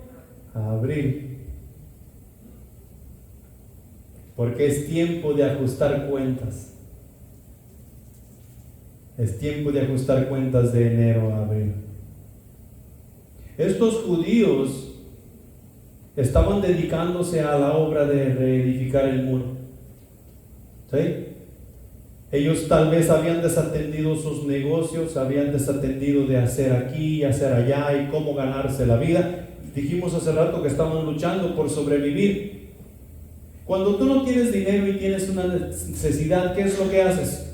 a abril, porque es tiempo de ajustar cuentas. Es tiempo de ajustar cuentas de enero a abril. Estos judíos estaban dedicándose a la obra de reedificar el muro, ¿sí? Ellos tal vez habían desatendido sus negocios, habían desatendido de hacer aquí y hacer allá y cómo ganarse la vida. Dijimos hace rato que estaban luchando por sobrevivir. Cuando tú no tienes dinero y tienes una necesidad, ¿qué es lo que haces?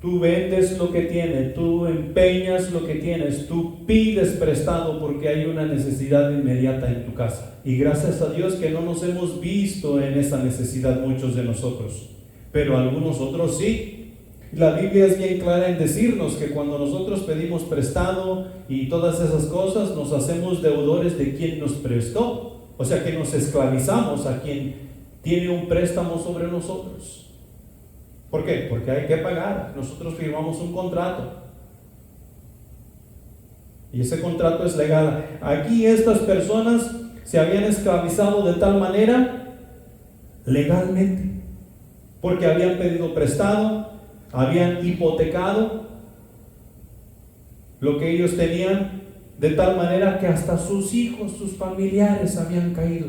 Tú vendes lo que tienes, tú empeñas lo que tienes, tú pides prestado porque hay una necesidad inmediata en tu casa. Y gracias a Dios que no nos hemos visto en esa necesidad muchos de nosotros, pero algunos otros sí. La Biblia es bien clara en decirnos que cuando nosotros pedimos prestado y todas esas cosas, nos hacemos deudores de quien nos prestó. O sea que nos esclavizamos a quien tiene un préstamo sobre nosotros. ¿Por qué? Porque hay que pagar. Nosotros firmamos un contrato. Y ese contrato es legal. Aquí estas personas se habían esclavizado de tal manera legalmente. Porque habían pedido prestado, habían hipotecado lo que ellos tenían, de tal manera que hasta sus hijos, sus familiares habían caído.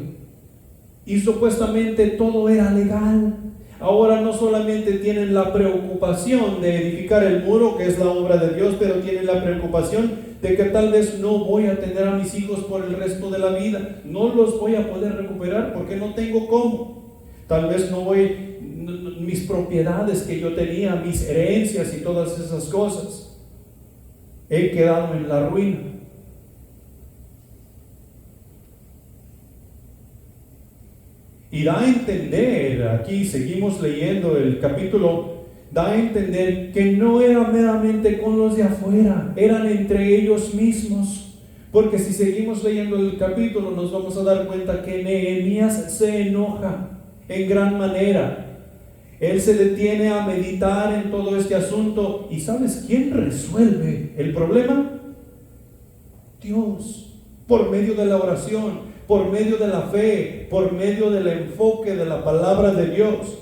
Y supuestamente todo era legal. Ahora no solamente tienen la preocupación de edificar el muro, que es la obra de Dios, pero tienen la preocupación de que tal vez no voy a tener a mis hijos por el resto de la vida. No los voy a poder recuperar porque no tengo cómo. Tal vez no voy, mis propiedades que yo tenía, mis herencias y todas esas cosas, he quedado en la ruina. Y da a entender, aquí seguimos leyendo el capítulo, da a entender que no era meramente con los de afuera, eran entre ellos mismos. Porque si seguimos leyendo el capítulo nos vamos a dar cuenta que Nehemías se enoja en gran manera. Él se detiene a meditar en todo este asunto. ¿Y sabes quién resuelve el problema? Dios, por medio de la oración, por medio de la fe, por medio del enfoque de la palabra de Dios.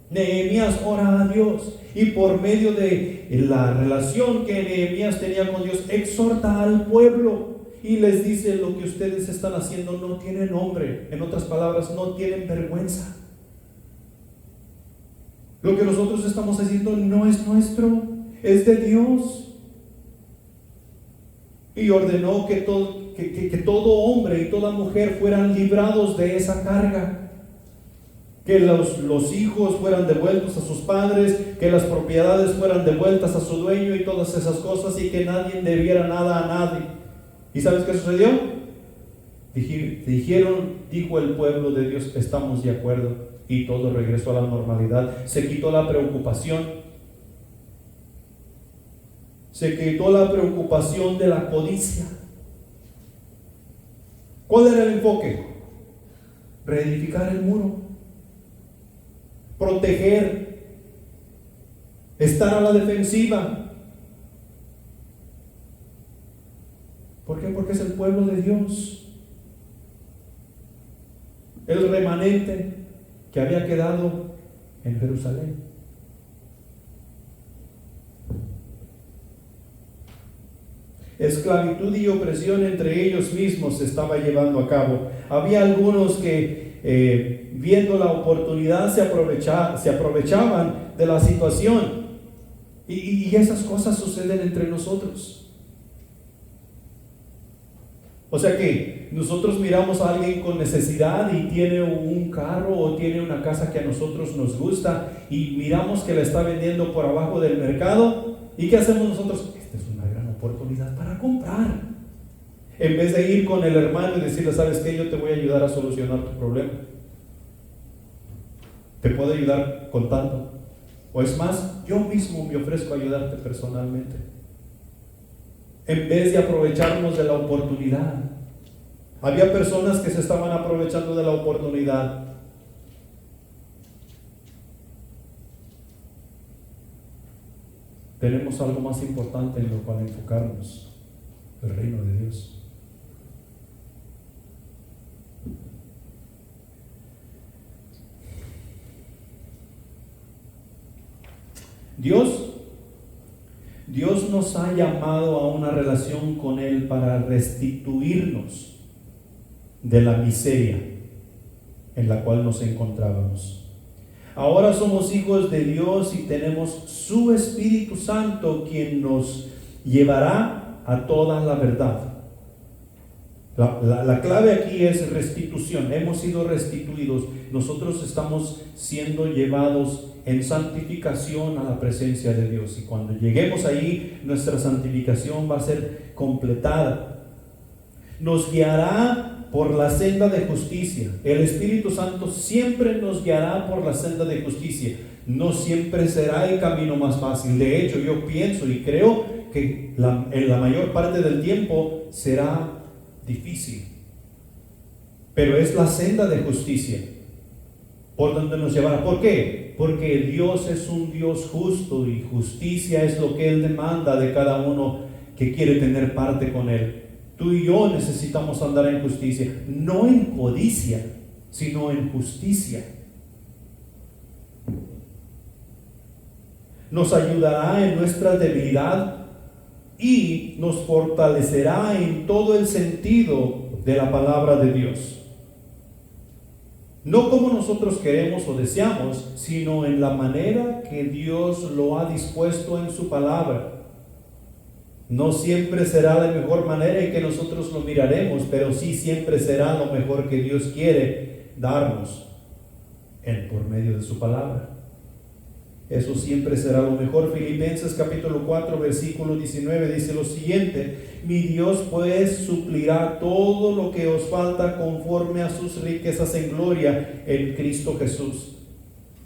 Nehemías ora a Dios y por medio de la relación que Nehemías tenía con Dios, exhorta al pueblo y les dice: lo que ustedes están haciendo no tiene nombre. En otras palabras, no tienen vergüenza. Lo que nosotros estamos haciendo no es nuestro, es de Dios. Y ordenó que todo hombre y toda mujer fueran librados de esa carga, que los hijos fueran devueltos a sus padres, que las propiedades fueran devueltas a su dueño y todas esas cosas, y que nadie debiera nada a nadie. ¿Y sabes qué sucedió? Dijo el pueblo de Dios: estamos de acuerdo, y todo regresó a la normalidad. Se quitó la preocupación. Se quitó la preocupación de la codicia. ¿Cuál era el enfoque? Reedificar el muro, proteger, estar a la defensiva. ¿Por qué? Porque es el pueblo de Dios, el remanente que había quedado en Jerusalén. Esclavitud y opresión entre ellos mismos se estaba llevando a cabo. Había algunos que viendo la oportunidad se aprovechaban de la situación, y esas cosas suceden entre nosotros. O sea que nosotros miramos a alguien con necesidad y tiene un carro o tiene una casa que a nosotros nos gusta, y miramos que la está vendiendo por abajo del mercado, y ¿qué hacemos nosotros? Esta es una gran oportunidad para comprar. En vez de ir con el hermano y decirle: ¿sabes qué? Yo te voy a ayudar a solucionar tu problema, te puedo ayudar con tanto, o es más, yo mismo me ofrezco a ayudarte personalmente. En vez de aprovecharnos de la oportunidad, había personas que se estaban aprovechando de la oportunidad. Tenemos algo más importante en lo cual enfocarnos: el reino de Dios. Dios nos ha llamado a una relación con Él para restituirnos de la miseria en la cual nos encontrábamos. Ahora somos hijos de Dios y tenemos su Espíritu Santo, quien nos llevará a toda la verdad. La clave aquí es restitución. Hemos sido restituidos. Nosotros estamos siendo llevados en santificación a la presencia de Dios. Y cuando lleguemos ahí, nuestra santificación va a ser completada. Nos guiará por la senda de justicia. El Espíritu Santo siempre nos guiará por la senda de justicia. No siempre será el camino más fácil. De hecho, yo pienso y creo que en la mayor parte del tiempo será difícil, pero es la senda de justicia por donde nos llevará. ¿Por qué? Porque Dios es un Dios justo y justicia es lo que Él demanda de cada uno que quiere tener parte con Él. Tú y yo necesitamos andar en justicia, no en codicia, sino en justicia. Nos ayudará en nuestra debilidad y nos fortalecerá en todo el sentido de la palabra de Dios. No como nosotros queremos o deseamos, sino en la manera que Dios lo ha dispuesto en su palabra. No siempre será la mejor manera en que nosotros lo miraremos, pero sí siempre será lo mejor que Dios quiere darnos por medio de su palabra. Eso siempre será lo mejor. Filipenses capítulo 4 versículo 19 dice lo siguiente: mi Dios pues suplirá todo lo que os falta conforme a sus riquezas en gloria en Cristo Jesús.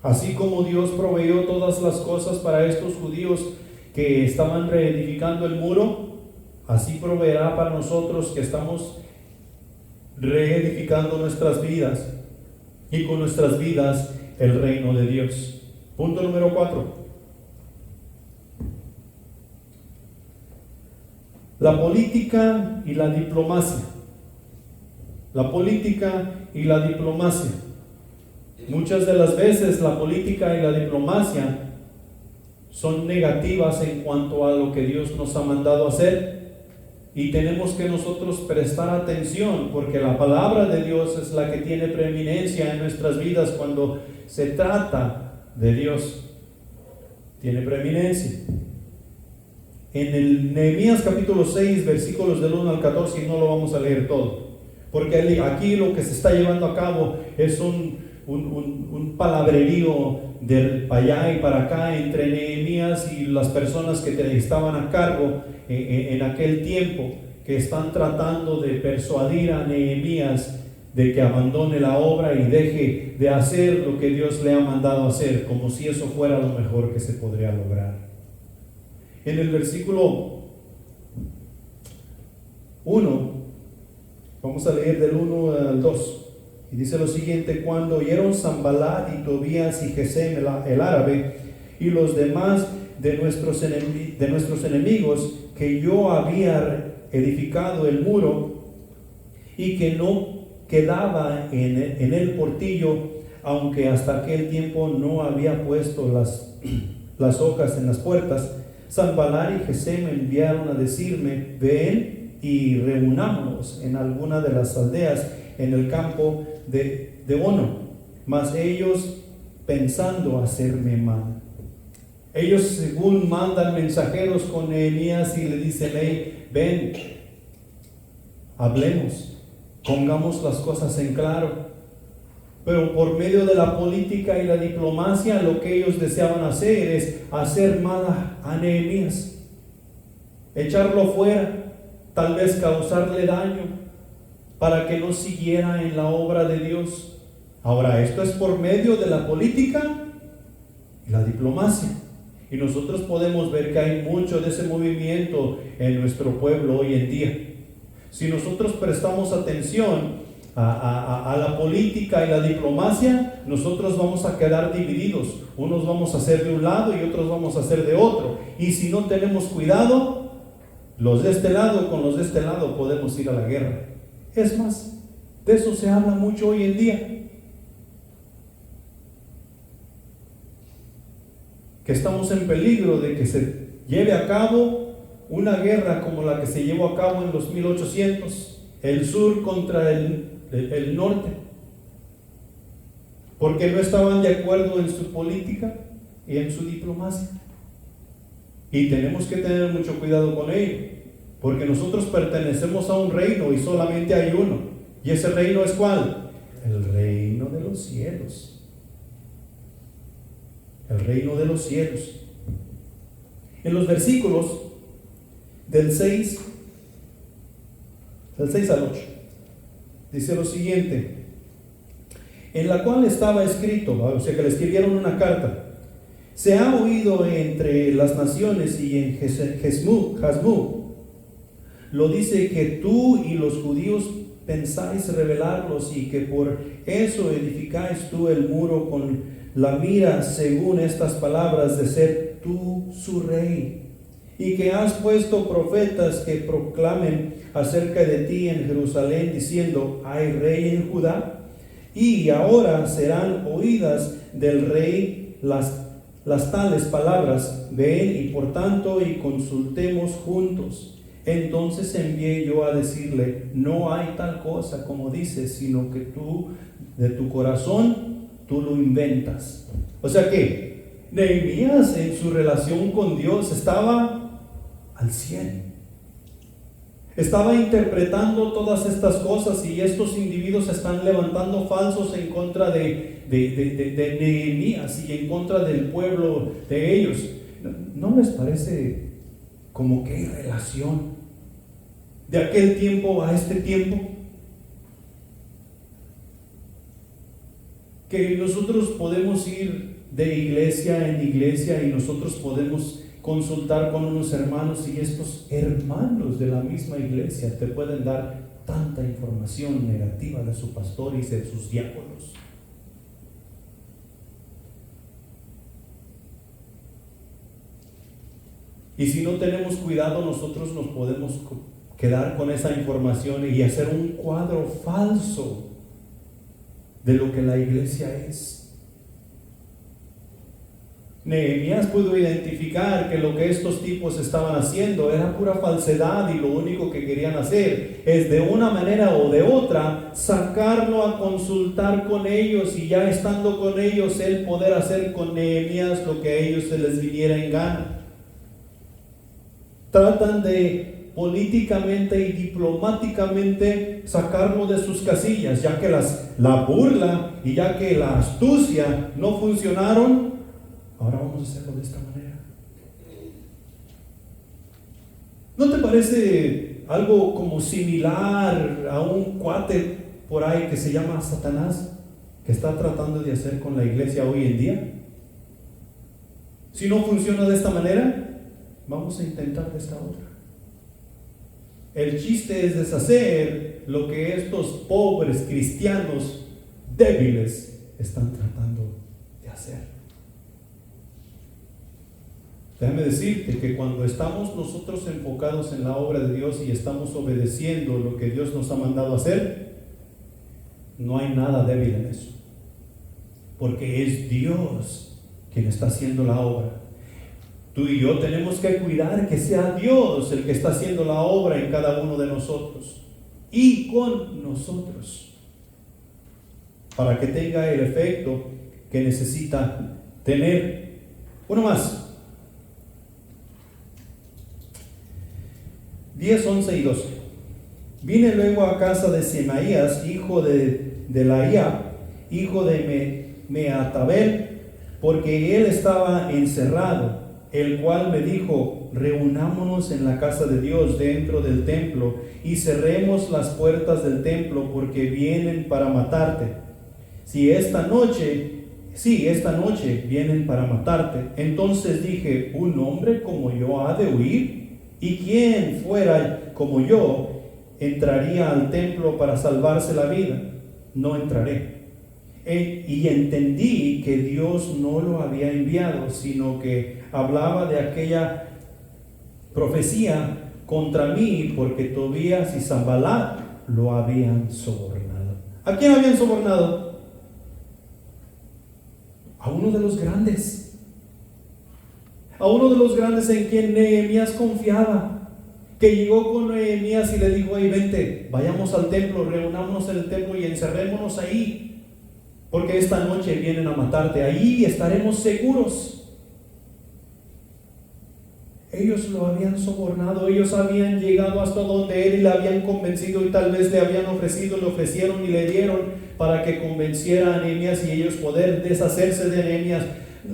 Así como Dios proveyó todas las cosas para estos judíos que estaban reedificando el muro, así proveerá para nosotros que estamos reedificando nuestras vidas y con nuestras vidas el reino de Dios. Punto número 4. La política y la diplomacia. La política y la diplomacia. Muchas de las veces la política y la diplomacia son negativas en cuanto a lo que Dios nos ha mandado hacer. Y tenemos que nosotros prestar atención, porque la palabra de Dios es la que tiene preeminencia en nuestras vidas cuando se trata de Dios. Tiene preeminencia. En el Nehemías capítulo 6 versículos del 1 al 14, y no lo vamos a leer todo, porque aquí lo que se está llevando a cabo es un palabrerío de para allá y para acá entre Nehemías y las personas que estaban a cargo en aquel tiempo, que están tratando de persuadir a Nehemías de que abandone la obra y deje de hacer lo que Dios le ha mandado hacer, como si eso fuera lo mejor que se podría lograr. En el versículo 1, vamos a leer del 1 al 2, y dice lo siguiente: cuando oyeron Sanballat y Tobías y Gesem el árabe y los demás de nuestros enemigos que yo había edificado el muro y que no quedaba en el portillo, aunque hasta aquel tiempo no había puesto las hojas en las puertas, Sanballat y Gesem me enviaron a decirme: ven y reunámonos en alguna de las aldeas en el campo de Ono. Mas ellos, pensando hacerme mal, ellos según mandan mensajeros con Nehemías y le dicen: hey, ven, hablemos, pongamos las cosas en claro. Pero por medio de la política y la diplomacia, lo que ellos deseaban hacer es hacer mal a Nehemías, echarlo fuera, tal vez causarle daño para que no siguiera en la obra de Dios. Ahora, esto es por medio de la política y la diplomacia. Y nosotros podemos ver que hay mucho de ese movimiento en nuestro pueblo hoy en día. Si nosotros prestamos atención a la política y la diplomacia, nosotros vamos a quedar divididos. Unos vamos a ser de un lado y otros vamos a ser de otro. Y si no tenemos cuidado, los de este lado con los de este lado podemos ir a la guerra. Es más, de eso se habla mucho hoy en día. Que estamos en peligro de que se lleve a cabo una guerra como la que se llevó a cabo en los 1800, el sur contra el norte. porque no estaban de acuerdo en su política y en su diplomacia. Y tenemos que tener mucho cuidado con ello, porque nosotros pertenecemos a un reino y solamente hay uno. ¿Y ese reino es cuál? El reino de los cielos. El reino de los cielos. En los versículos del 6 al 8 dice lo siguiente: en la cual estaba escrito, o sea que le escribieron una carta: se ha oído entre las naciones y en Jasmú lo dice que tú y los judíos pensáis rebelarlos, y que por eso edificáis tú el muro con la mira, según estas palabras, de ser tú su rey, y que has puesto profetas que proclamen acerca de ti en Jerusalén, diciendo: hay rey en Judá. Y ahora serán oídas del rey las tales palabras. Ven y por tanto y consultemos juntos. Entonces envié yo a decirle: no hay tal cosa como dices, sino que tú de tu corazón tú lo inventas. O sea que Nehemías en su relación con Dios estaba al 100. Estaba interpretando todas estas cosas, y estos individuos están levantando falsos en contra de Nehemías y en contra del pueblo de ellos. ¿No les parece como que hay relación de aquel tiempo a este tiempo? Que nosotros podemos ir de iglesia en iglesia y nosotros podemos consultar con unos hermanos, y estos hermanos de la misma iglesia te pueden dar tanta información negativa de su pastor y de sus diáconos. Y si no tenemos cuidado, nosotros nos podemos quedar con esa información y hacer un cuadro falso de lo que la iglesia es. Nehemías pudo identificar que lo que estos tipos estaban haciendo era pura falsedad, y lo único que querían hacer es, de una manera o de otra, sacarlo a consultar con ellos, y ya estando con ellos, él poder hacer con Nehemías lo que a ellos se les viniera en gana. Tratan de políticamente y diplomáticamente sacarlo de sus casillas, ya que la burla y ya que la astucia no funcionaron. Ahora vamos a hacerlo de esta manera. ¿No te parece algo como similar a un cuate por ahí que se llama Satanás, que está tratando de hacer con la iglesia hoy en día? Si no funciona de esta manera, vamos a intentar de esta otra. El chiste es deshacer lo que estos pobres cristianos débiles están tratando de hacer. Déjame decirte que cuando estamos nosotros enfocados en la obra de Dios y estamos obedeciendo lo que Dios nos ha mandado hacer, no hay nada débil en eso, porque es Dios quien está haciendo la obra. Tú y yo tenemos que cuidar que sea Dios el que está haciendo la obra en cada uno de nosotros y con nosotros, para que tenga el efecto que necesita tener. Uno más. 10, 11 y 12. Vine luego a casa de Semaías, hijo de Delaía, hijo de Meatabel, porque él estaba encerrado, el cual me dijo: reunámonos en la casa de Dios dentro del templo, y cerremos las puertas del templo, porque vienen para matarte. Esta noche vienen para matarte. Entonces dije: ¿un hombre como yo ha de huir? ¿Y quién fuera como yo entraría al templo para salvarse la vida? No entraré. Y entendí que Dios no lo había enviado, sino que hablaba de aquella profecía contra mí, porque Tobías y Sanballat lo habían sobornado. ¿A quién habían sobornado? A uno de los grandes. A uno de los grandes en quien Nehemías confiaba, que llegó con Nehemías y le dijo: hey, vente, vayamos al templo, reunámonos en el templo y encerrémonos ahí. porque esta noche vienen a matarte. Ahí estaremos seguros. Ellos lo habían sobornado, ellos habían llegado hasta donde él y le habían convencido, y tal vez le habían ofrecido, le ofrecieron y le dieron para que convenciera a Nehemías y ellos poder deshacerse de Nehemías.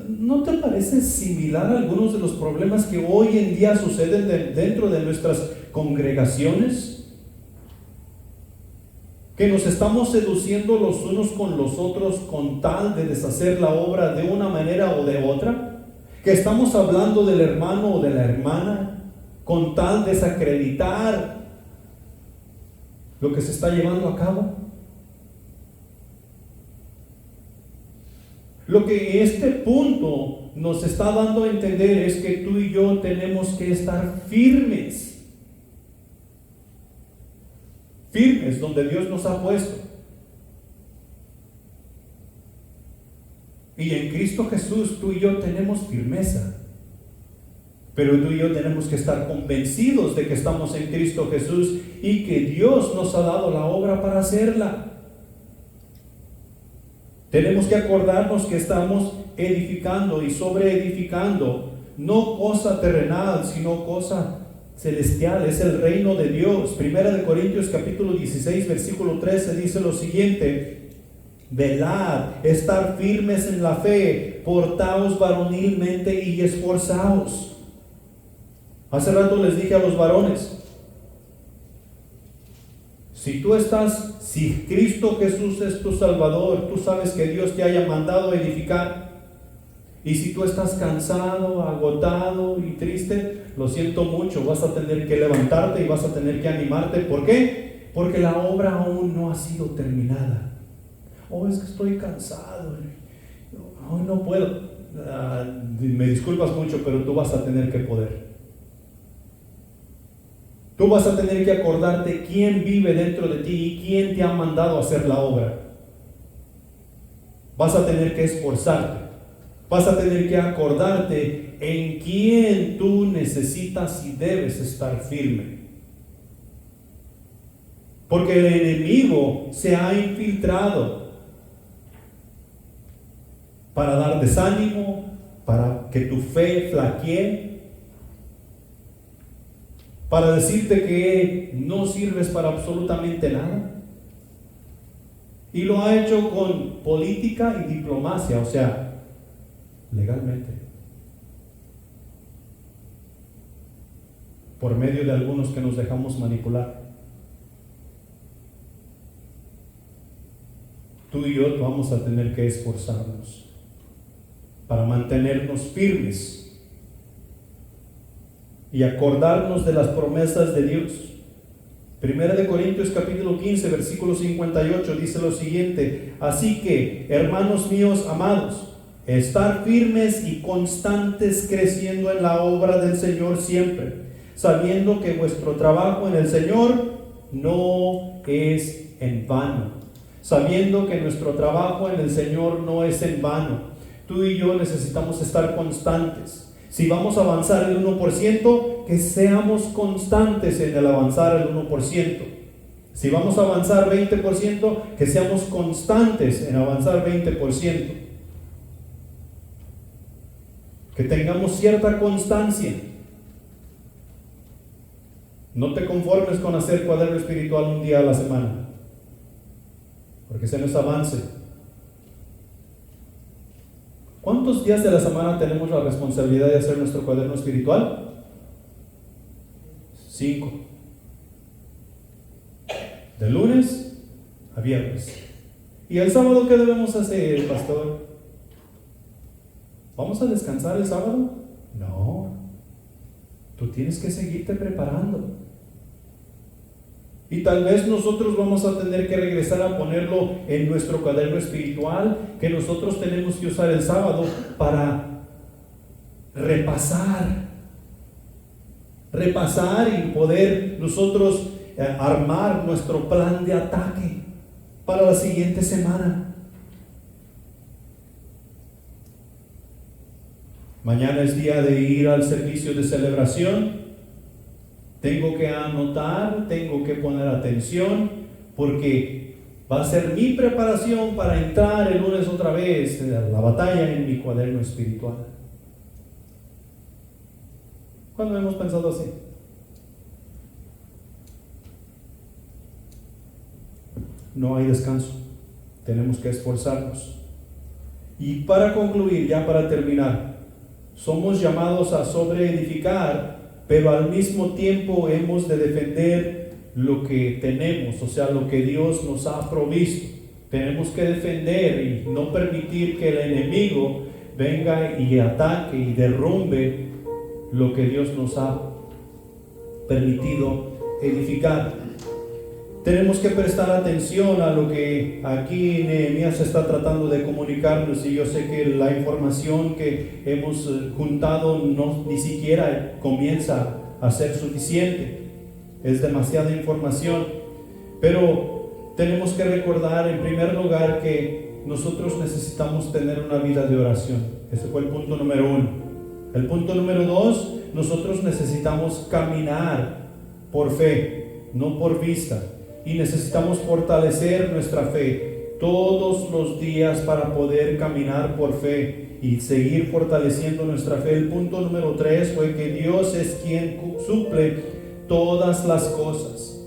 ¿No te parece similar a algunos de los problemas que hoy en día suceden dentro de nuestras congregaciones? Que nos estamos seduciendo los unos con los otros con tal de deshacer la obra de una manera o de otra. Que estamos hablando del hermano o de la hermana con tal de desacreditar lo que se está llevando a cabo. Lo que este punto nos está dando a entender es que tú y yo tenemos que estar firmes. Firmes donde Dios nos ha puesto. Y en Cristo Jesús tú y yo tenemos firmeza. Pero tú y yo tenemos que estar convencidos de que estamos en Cristo Jesús y que Dios nos ha dado la obra para hacerla. Tenemos que acordarnos que estamos edificando y sobreedificando, no cosa terrenal, sino cosa celestial, es el reino de Dios. Primera de Corintios capítulo 16, versículo 13 dice lo siguiente: velad, estar firmes en la fe, portaos varonilmente y esforzaos. Hace rato les dije a los varones, si Cristo Jesús es tu Salvador, tú sabes que Dios te haya mandado a edificar. Y si tú estás cansado, agotado y triste, lo siento mucho, vas a tener que levantarte y vas a tener que animarte. ¿Por qué? Porque la obra aún no ha sido terminada. Oh, es que estoy cansado, hoy no puedo. Me disculpas mucho, pero tú vas a tener que poder. Tú vas a tener que acordarte quién vive dentro de ti y quién te ha mandado a hacer la obra. Vas a tener que esforzarte. Vas a tener que acordarte en quién tú necesitas y debes estar firme. Porque el enemigo se ha infiltrado para dar desánimo, para que tu fe flaquee, para decirte que no sirves para absolutamente nada. Y lo ha hecho con política y diplomacia, o sea, legalmente, por medio de algunos que nos dejamos manipular. Tú y yo vamos a tener que esforzarnos para mantenernos firmes y acordarnos de las promesas de Dios. Primera de Corintios capítulo 15 versículo 58 dice lo siguiente: así que, hermanos míos amados, estar firmes y constantes, creciendo en la obra del Señor siempre, sabiendo que vuestro trabajo en el Señor no es en vano. Sabiendo que nuestro trabajo en el Señor no es en vano. Tú y yo necesitamos estar constantes. Si vamos a avanzar el 1%, que seamos constantes en el avanzar el 1%. Si vamos a avanzar 20%, que seamos constantes en avanzar 20%. Que tengamos cierta constancia. No te conformes con hacer cuaderno espiritual un día a la semana, porque ese no es avance. ¿Cuántos días de la semana tenemos la responsabilidad de hacer nuestro cuaderno espiritual? 5. De lunes a viernes. ¿Y el sábado qué debemos hacer, pastor? ¿Vamos a descansar el sábado? No. Tú tienes que seguirte preparando. Y tal vez nosotros vamos a tener que regresar a ponerlo en nuestro cuaderno espiritual, que nosotros tenemos que usar el sábado para repasar y poder nosotros armar nuestro plan de ataque para la siguiente semana. Mañana es día de ir al servicio de celebración. Tengo que anotar, tengo que poner atención, porque Va a ser mi preparación para entrar el lunes otra vez en la batalla en mi cuaderno espiritual. ¿Cuándo hemos pensado así? No hay descanso. Tenemos que esforzarnos. Y para concluir, ya para terminar, somos llamados a sobreedificar, pero al mismo tiempo hemos de defender lo que tenemos, o sea, lo que Dios nos ha provisto. Tenemos que defender y no permitir que el enemigo venga y ataque y derrumbe lo que Dios nos ha permitido edificar. Tenemos que prestar atención a lo que aquí Nehemías está tratando de comunicarnos, y yo sé que la información que hemos juntado ni siquiera comienza a ser suficiente. Es demasiada información, pero tenemos que recordar en primer lugar que nosotros necesitamos tener una vida de oración. Ese fue el punto número 1. El punto número 2, nosotros necesitamos caminar por fe, no por vista. Y necesitamos fortalecer nuestra fe todos los días para poder caminar por fe y seguir fortaleciendo nuestra fe. El punto número 3 fue que Dios es quien suple todas las cosas.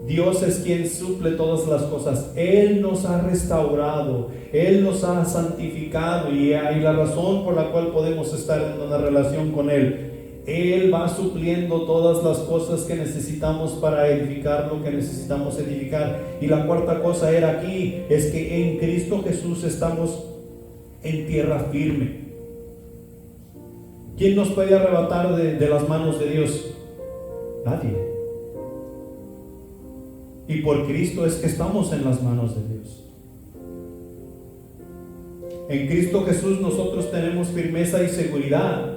Dios es quien suple todas las cosas. Él nos ha restaurado, Él nos ha santificado, y hay la razón por la cual podemos estar en una relación con Él. Él va supliendo todas las cosas que necesitamos para edificar lo que necesitamos edificar. Y la cuarta cosa era aquí, es que en Cristo Jesús estamos en tierra firme. ¿Quién nos puede arrebatar de las manos de Dios? Nadie. Y por Cristo es que estamos en las manos de Dios. En Cristo Jesús nosotros tenemos firmeza y seguridad.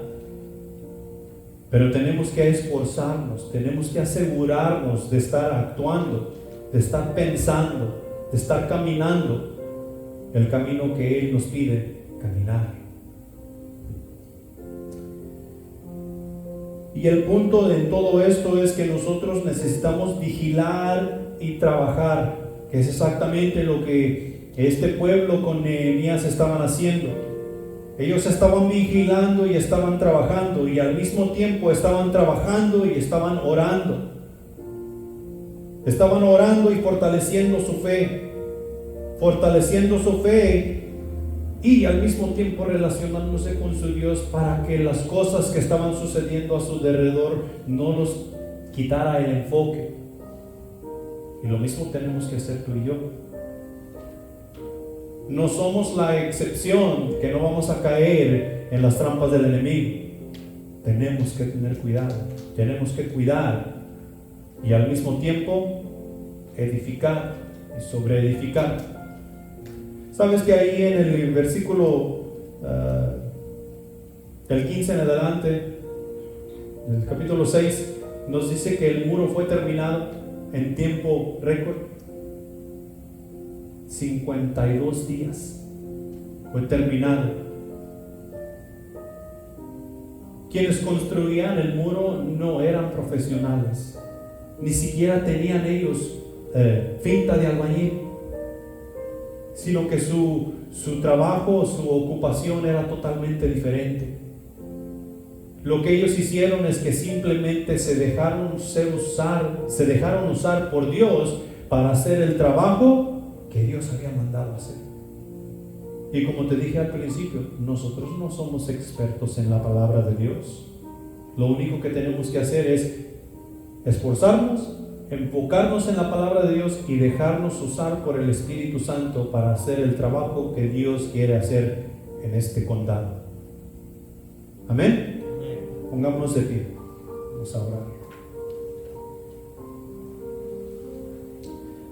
Pero tenemos que esforzarnos, tenemos que asegurarnos de estar actuando, de estar pensando, de estar caminando el camino que Él nos pide caminar. Y el punto de todo esto es que nosotros necesitamos vigilar y trabajar, que es exactamente lo que este pueblo con Nehemías estaban haciendo. Ellos estaban vigilando y estaban trabajando, y al mismo tiempo estaban trabajando y estaban orando. Estaban orando y fortaleciendo su fe, y al mismo tiempo relacionándose con su Dios para que las cosas que estaban sucediendo a su alrededor no nos quitara el enfoque. Y lo mismo tenemos que hacer tú y yo. No somos la excepción, que no vamos a caer en las trampas del enemigo. Tenemos que tener cuidado, tenemos que cuidar, y al mismo tiempo edificar y sobreedificar. Sabes que ahí en el versículo del 15 en adelante, en el capítulo 6, nos dice que el muro fue terminado en tiempo récord. 52 días fue terminado. Quienes construían el muro no eran profesionales, ni siquiera tenían ellos finta de albañil, sino que su trabajo, su ocupación era totalmente diferente. Lo que ellos hicieron es que simplemente se dejaron usar por Dios para hacer el trabajo que Dios había mandado hacer. Y como te dije al principio, nosotros no somos expertos en la palabra de Dios. Lo único que tenemos que hacer es esforzarnos, enfocarnos en la palabra de Dios y dejarnos usar por el Espíritu Santo para hacer el trabajo que Dios quiere hacer en este condado. Amén. Pongámonos de pie. Vamos a orar.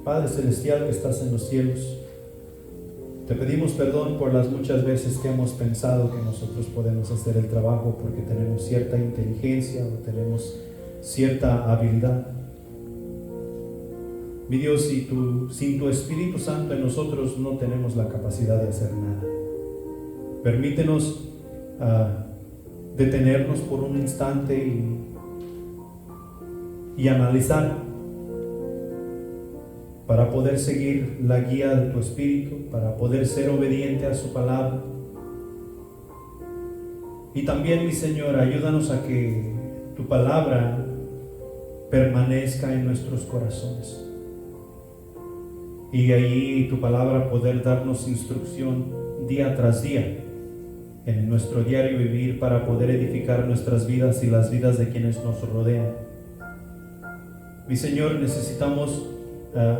Padre Celestial que estás en los cielos, te pedimos perdón por las muchas veces que hemos pensado que nosotros podemos hacer el trabajo porque tenemos cierta inteligencia o tenemos cierta habilidad. Mi Dios, sin tu Espíritu Santo en nosotros no tenemos la capacidad de hacer nada. Permítenos detenernos por un instante y analizar para poder seguir la guía de tu Espíritu, para poder ser obediente a su palabra. Y también, mi Señor, ayúdanos a que tu palabra permanezca en nuestros corazones. Y allí tu palabra poder darnos instrucción día tras día en nuestro diario vivir para poder edificar nuestras vidas y las vidas de quienes nos rodean. Mi Señor, necesitamos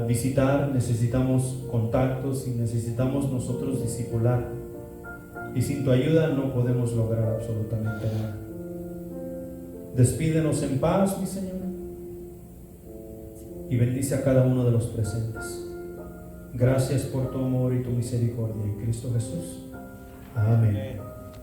visitar, necesitamos contactos y necesitamos nosotros discipular. Y sin tu ayuda no podemos lograr absolutamente nada. Despídenos en paz, mi Señor, y bendice a cada uno de los presentes. Gracias por tu amor y tu misericordia en Cristo Jesús. Amén.